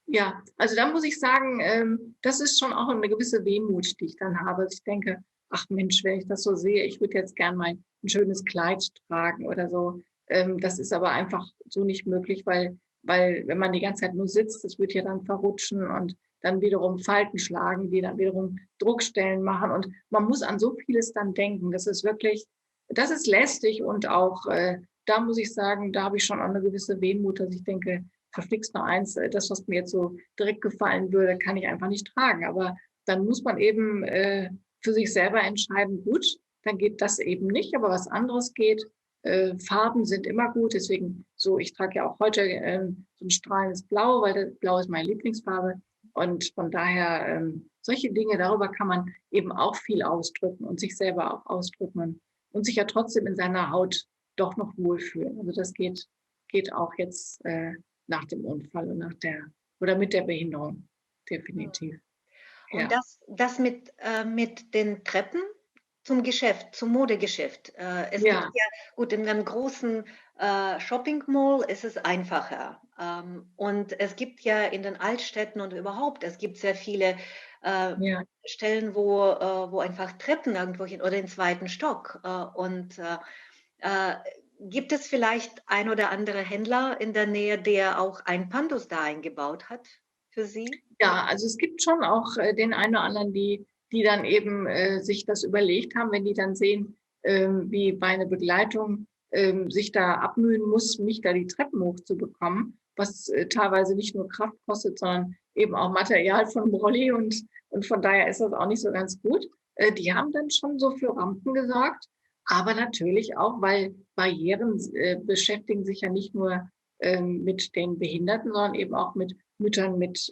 Speaker 1: ja, also da muss ich sagen, das ist schon auch eine gewisse Wehmut, die ich dann habe. Also ich denke, ach Mensch, wenn ich das so sehe, ich würde jetzt gern mal ein schönes Kleid tragen oder so. Das ist aber einfach so nicht möglich, weil wenn man die ganze Zeit nur sitzt, das wird ja dann verrutschen und dann wiederum Falten schlagen, die dann wiederum Druckstellen machen. Und man muss an so vieles dann denken. Das ist wirklich, das ist lästig und auch, da muss ich sagen, da habe ich schon auch eine gewisse Wehmut, dass ich denke, verflixt noch eins, das, was mir jetzt so direkt gefallen würde, kann ich einfach nicht tragen. Aber dann muss man eben für sich selber entscheiden, gut, dann geht das eben nicht, aber was anderes geht. Farben sind immer gut, deswegen so, ich trage ja auch heute so ein strahlendes Blau, weil das Blau ist meine Lieblingsfarbe. Und von daher, solche Dinge, darüber kann man eben auch viel ausdrücken und sich selber auch ausdrücken und sich ja trotzdem in seiner Haut doch noch wohlfühlen. Also das geht auch jetzt nach dem Unfall und oder mit der Behinderung, definitiv.
Speaker 2: Und
Speaker 1: Ja,
Speaker 2: das mit den Treppen zum Geschäft, zum Modegeschäft. Es gibt
Speaker 1: ja,
Speaker 2: ja, gut, in einem großen Shopping Mall ist es einfacher. Und es gibt ja in den Altstädten und überhaupt, es gibt sehr viele äh,
Speaker 1: ja.
Speaker 2: Stellen, wo einfach Treppen irgendwo hin oder den zweiten Stock. Äh, gibt es vielleicht ein oder andere Händler in der Nähe, der auch ein Pandus da eingebaut hat für Sie?
Speaker 1: Ja, also es gibt schon auch den einen oder anderen, die dann eben sich das überlegt haben, wenn die dann sehen, wie meine Begleitung sich da abmühen muss, mich da die Treppen hochzubekommen, was teilweise nicht nur Kraft kostet, sondern eben auch Material von Brolli und von daher ist das auch nicht so ganz gut. Die haben dann schon so für Rampen gesorgt, aber natürlich auch, weil Barrieren beschäftigen sich ja nicht nur mit den Behinderten, sondern eben auch mit Müttern mit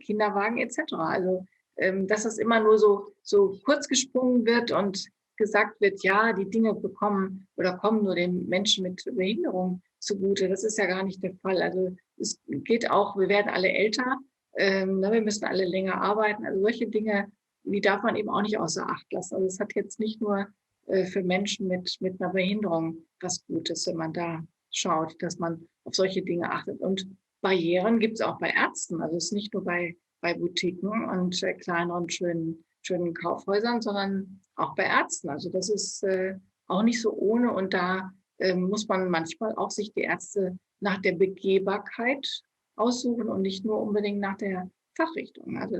Speaker 1: Kinderwagen etc. Also dass das immer nur so kurz gesprungen wird und gesagt wird, ja, die Dinge bekommen oder kommen nur den Menschen mit Behinderung zugute. Das ist ja gar nicht der Fall. Also es geht auch, wir werden alle älter, wir müssen alle länger arbeiten. Also solche Dinge, die darf man eben auch nicht außer Acht lassen. Also es hat jetzt nicht nur für Menschen mit einer Behinderung was Gutes, wenn man da schaut, dass man auf solche Dinge achtet. Und Barrieren gibt es auch bei Ärzten. Also es ist nicht nur bei Boutiquen und kleineren, schönen Kaufhäusern, sondern auch bei Ärzten. Also das ist auch nicht so ohne. Und da muss man manchmal auch sich die Ärzte nach der Begehbarkeit aussuchen und nicht nur unbedingt nach der Fachrichtung. Also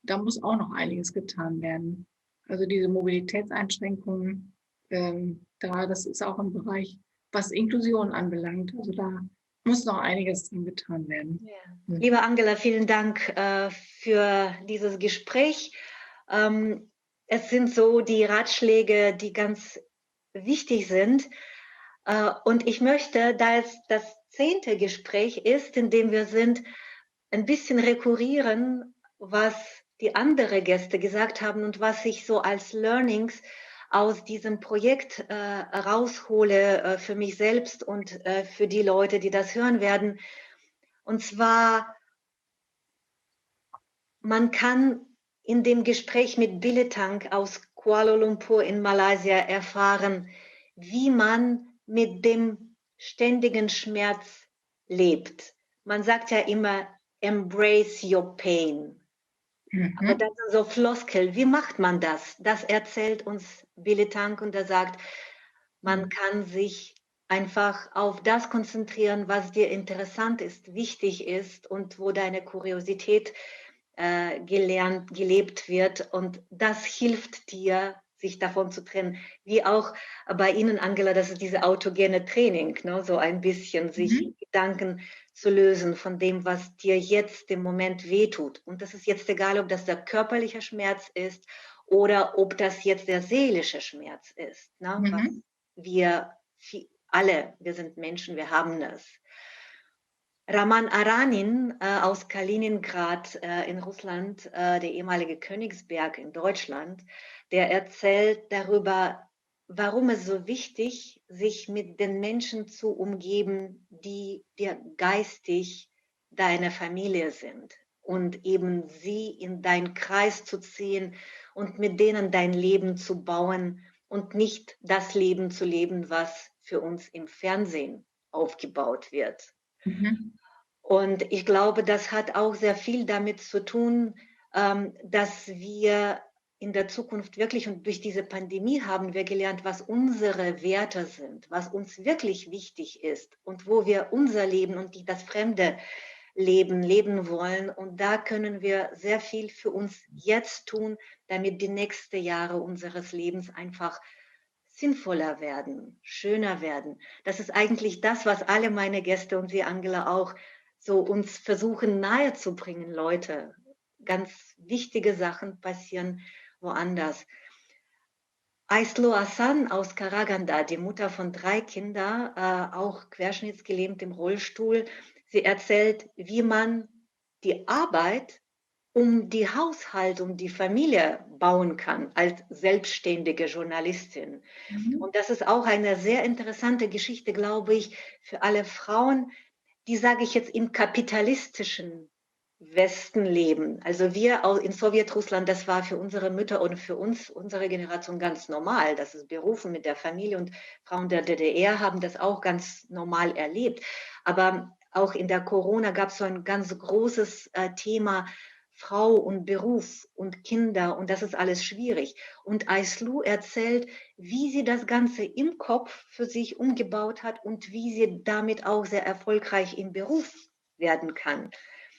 Speaker 1: da muss auch noch einiges getan werden. Also diese Mobilitätseinschränkungen, das ist auch ein Bereich, was Inklusion anbelangt. Also da muss noch einiges dran getan werden.
Speaker 2: Ja.
Speaker 1: Hm.
Speaker 2: Liebe Angela, vielen Dank für dieses Gespräch. Es sind so die Ratschläge, die ganz wichtig sind. Und ich möchte, da es das 10. Gespräch ist, in dem wir sind, ein bisschen rekurrieren, was die anderen Gäste gesagt haben und was ich so als Learnings aus diesem Projekt raushole für mich selbst und für die Leute, die das hören werden. Und zwar, man kann in dem Gespräch mit Diletang aus Kuala Lumpur in Malaysia erfahren, wie man mit dem ständigen Schmerz lebt. Man sagt ja immer, embrace your pain. Aber
Speaker 1: Mhm.
Speaker 2: das ist so Floskel. Wie macht man das? Das erzählt uns Diletang und er sagt, man kann sich einfach auf das konzentrieren, was dir interessant ist, wichtig ist und wo deine Kuriosität gelebt wird. Und das hilft dir, sich davon zu trennen. Wie auch bei Ihnen, Angela, das ist diese autogene Training, ne? So ein bisschen sich
Speaker 1: Mhm.
Speaker 2: Gedanken zu lösen von dem, was dir jetzt im Moment wehtut. Und das ist jetzt egal, ob das der körperliche Schmerz ist oder ob das jetzt der seelische Schmerz ist, ne? Was
Speaker 1: Mhm.
Speaker 2: wir alle, wir sind Menschen, wir haben das. Raman Aranin aus Kaliningrad in Russland, der ehemalige Königsberg in Deutschland, der erzählt darüber, warum es so wichtig ist, sich mit den Menschen zu umgeben, die dir geistig deine Familie sind und eben sie in deinen Kreis zu ziehen und mit denen dein Leben zu bauen und nicht das Leben zu leben, was für uns im Fernsehen aufgebaut wird.
Speaker 1: Mhm.
Speaker 2: Und ich glaube, das hat auch sehr viel damit zu tun, dass wir in der Zukunft wirklich, und durch diese Pandemie haben wir gelernt, was unsere Werte sind, was uns wirklich wichtig ist und wo wir unser Leben und nicht das fremde Leben leben wollen. Und da können wir sehr viel für uns jetzt tun, damit die nächsten Jahre unseres Lebens einfach sinnvoller werden, schöner werden. Das ist eigentlich das, was alle meine Gäste und Sie, Angela, auch so uns versuchen nahezubringen, Leute. Ganz wichtige Sachen passieren woanders. Aislo Hassan aus Karaganda, die Mutter von 3 Kindern, auch querschnittsgelähmt im Rollstuhl, sie erzählt, wie man die Arbeit um die Haushalt, um die Familie bauen kann als selbstständige Journalistin. Und das ist auch eine sehr interessante Geschichte, glaube ich, für alle Frauen, die, sage ich jetzt, im kapitalistischen Westen leben. Also wir in Sowjetrussland, das war für unsere Mütter und für uns, unsere Generation ganz normal. Das ist Berufen mit der Familie, und Frauen der DDR haben das auch ganz normal erlebt. Aber auch in der Corona gab es so ein ganz großes Thema Frau und Beruf und Kinder, und das ist alles schwierig. Und Ayslu erzählt, wie sie das Ganze im Kopf für sich umgebaut hat und wie sie damit auch sehr erfolgreich im Beruf werden kann.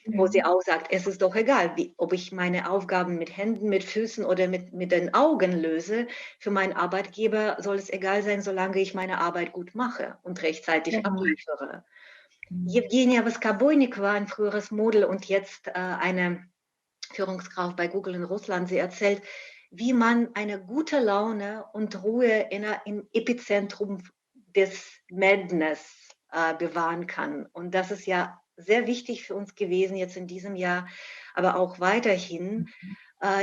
Speaker 2: Wo sie auch sagt, es ist doch egal, ob ich meine Aufgaben mit Händen, mit Füßen oder mit den Augen löse. Für meinen Arbeitgeber soll es egal sein, solange ich meine Arbeit gut mache und rechtzeitig abliefere. Jewgenia Voskobojnik war ein früheres Model und jetzt eine Führungskraft bei Google in Russland. Sie erzählt, wie man eine gute Laune und Ruhe im Epizentrum des Madness bewahren kann. Und das ist ja sehr wichtig für uns gewesen jetzt in diesem Jahr, aber auch weiterhin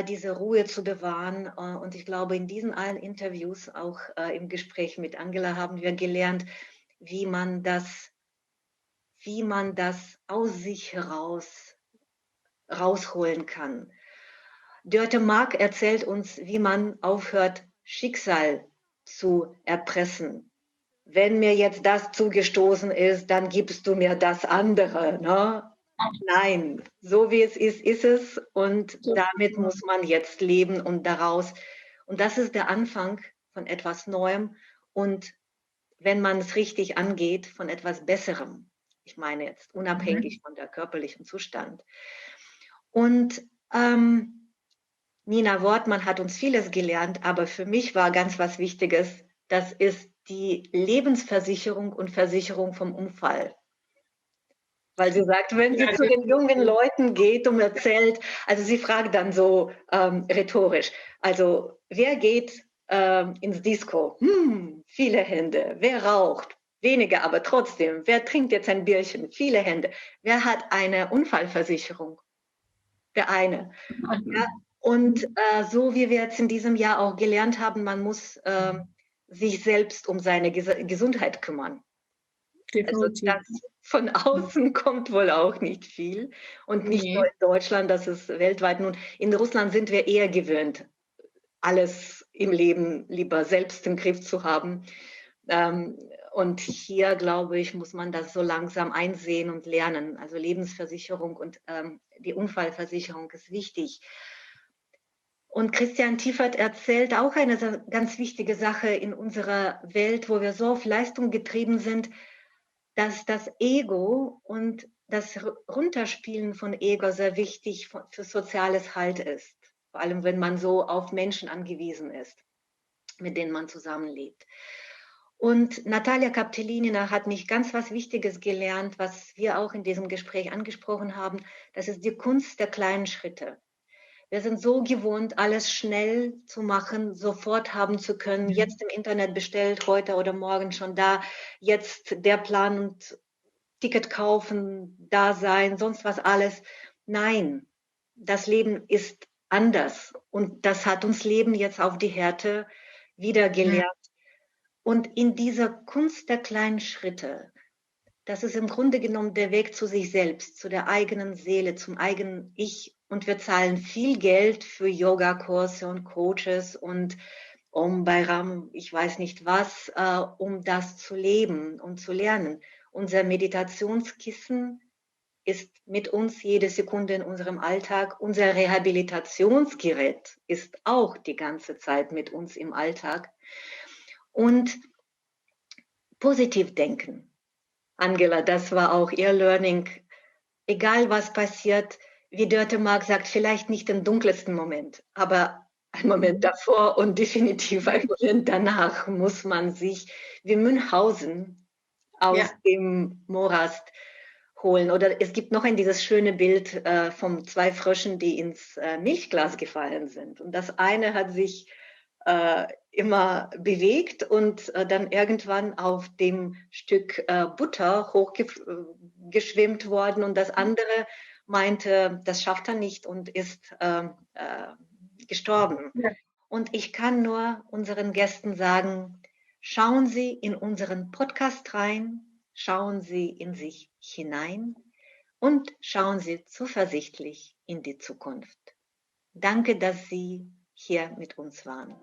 Speaker 2: diese Ruhe zu bewahren. Und ich glaube, in diesen allen Interviews, auch im Gespräch mit Angela, haben wir gelernt, wie man das aus sich rausholen kann. Dörte Mark erzählt uns, wie man aufhört, Schicksal zu erpressen. Wenn mir jetzt das zugestoßen ist, dann gibst du mir das andere. Ne? Nein, so wie es ist, ist es, und damit muss man jetzt leben und daraus. Und das ist der Anfang von etwas Neuem und, wenn man es richtig angeht, von etwas Besserem. Ich meine jetzt unabhängig von der körperlichen Zustand. Und Nina Wortmann hat uns vieles gelernt, aber für mich war ganz was Wichtiges, das ist die Lebensversicherung und Versicherung vom Unfall. Weil sie sagt, wenn sie zu den jungen Leuten geht und erzählt, also sie fragt dann so rhetorisch, also wer geht ins Disco? Viele Hände. Wer raucht? Wenige, aber trotzdem. Wer trinkt jetzt ein Bierchen? Viele Hände. Wer hat eine Unfallversicherung? Der eine. Ja, und so wie wir jetzt in diesem Jahr auch gelernt haben, man muss sich selbst um seine Gesundheit kümmern. Also das von außen kommt wohl auch nicht viel. Und nicht nur in Deutschland, das ist weltweit. Nun, in Russland sind wir eher gewöhnt, alles im Leben lieber selbst im Griff zu haben. Und hier, glaube ich, muss man das so langsam einsehen und lernen. Also Lebensversicherung und die Unfallversicherung ist wichtig. Und Christian Tiefert erzählt auch eine ganz wichtige Sache in unserer Welt, wo wir so auf Leistung getrieben sind, dass das Ego und das Runterspielen von Ego sehr wichtig für soziales Halt ist. Vor allem, wenn man so auf Menschen angewiesen ist, mit denen man zusammenlebt. Und Natalia Kaptelinina hat mich ganz was Wichtiges gelernt, was wir auch in diesem Gespräch angesprochen haben. Das ist die Kunst der kleinen Schritte. Wir sind so gewohnt, alles schnell zu machen, sofort haben zu können, jetzt im Internet bestellt, heute oder morgen schon da, jetzt der Plan und Ticket kaufen, da sein, sonst was alles. Nein, das Leben ist anders und das hat uns Leben jetzt auf die Härte wieder gelehrt. Und in dieser Kunst der kleinen Schritte, das ist im Grunde genommen der Weg zu sich selbst, zu der eigenen Seele, zum eigenen Ich. Und wir zahlen viel Geld für Yogakurse und Coaches und Bayram, ich weiß nicht was, um das zu leben und zu lernen. Unser Meditationskissen ist mit uns jede Sekunde in unserem Alltag. Unser Rehabilitationsgerät ist auch die ganze Zeit mit uns im Alltag. Und positiv denken. Angela, das war auch ihr Learning. Egal was passiert, wie Dörte Mark sagt, vielleicht nicht im dunkelsten Moment, aber ein Moment davor und definitiv ein Moment danach muss man sich wie Münchhausen aus dem Morast holen. Oder es gibt noch dieses schöne Bild von zwei Fröschen, die ins Milchglas gefallen sind. Und das eine hat sich immer bewegt und dann irgendwann auf dem Stück Butter hochgeschwemmt worden und das andere meinte, das schafft er nicht und ist gestorben.
Speaker 1: Ja.
Speaker 2: Und ich kann nur unseren Gästen sagen, schauen Sie in unseren Podcast rein, schauen Sie in sich hinein und schauen Sie zuversichtlich in die Zukunft. Danke, dass Sie hier mit uns waren.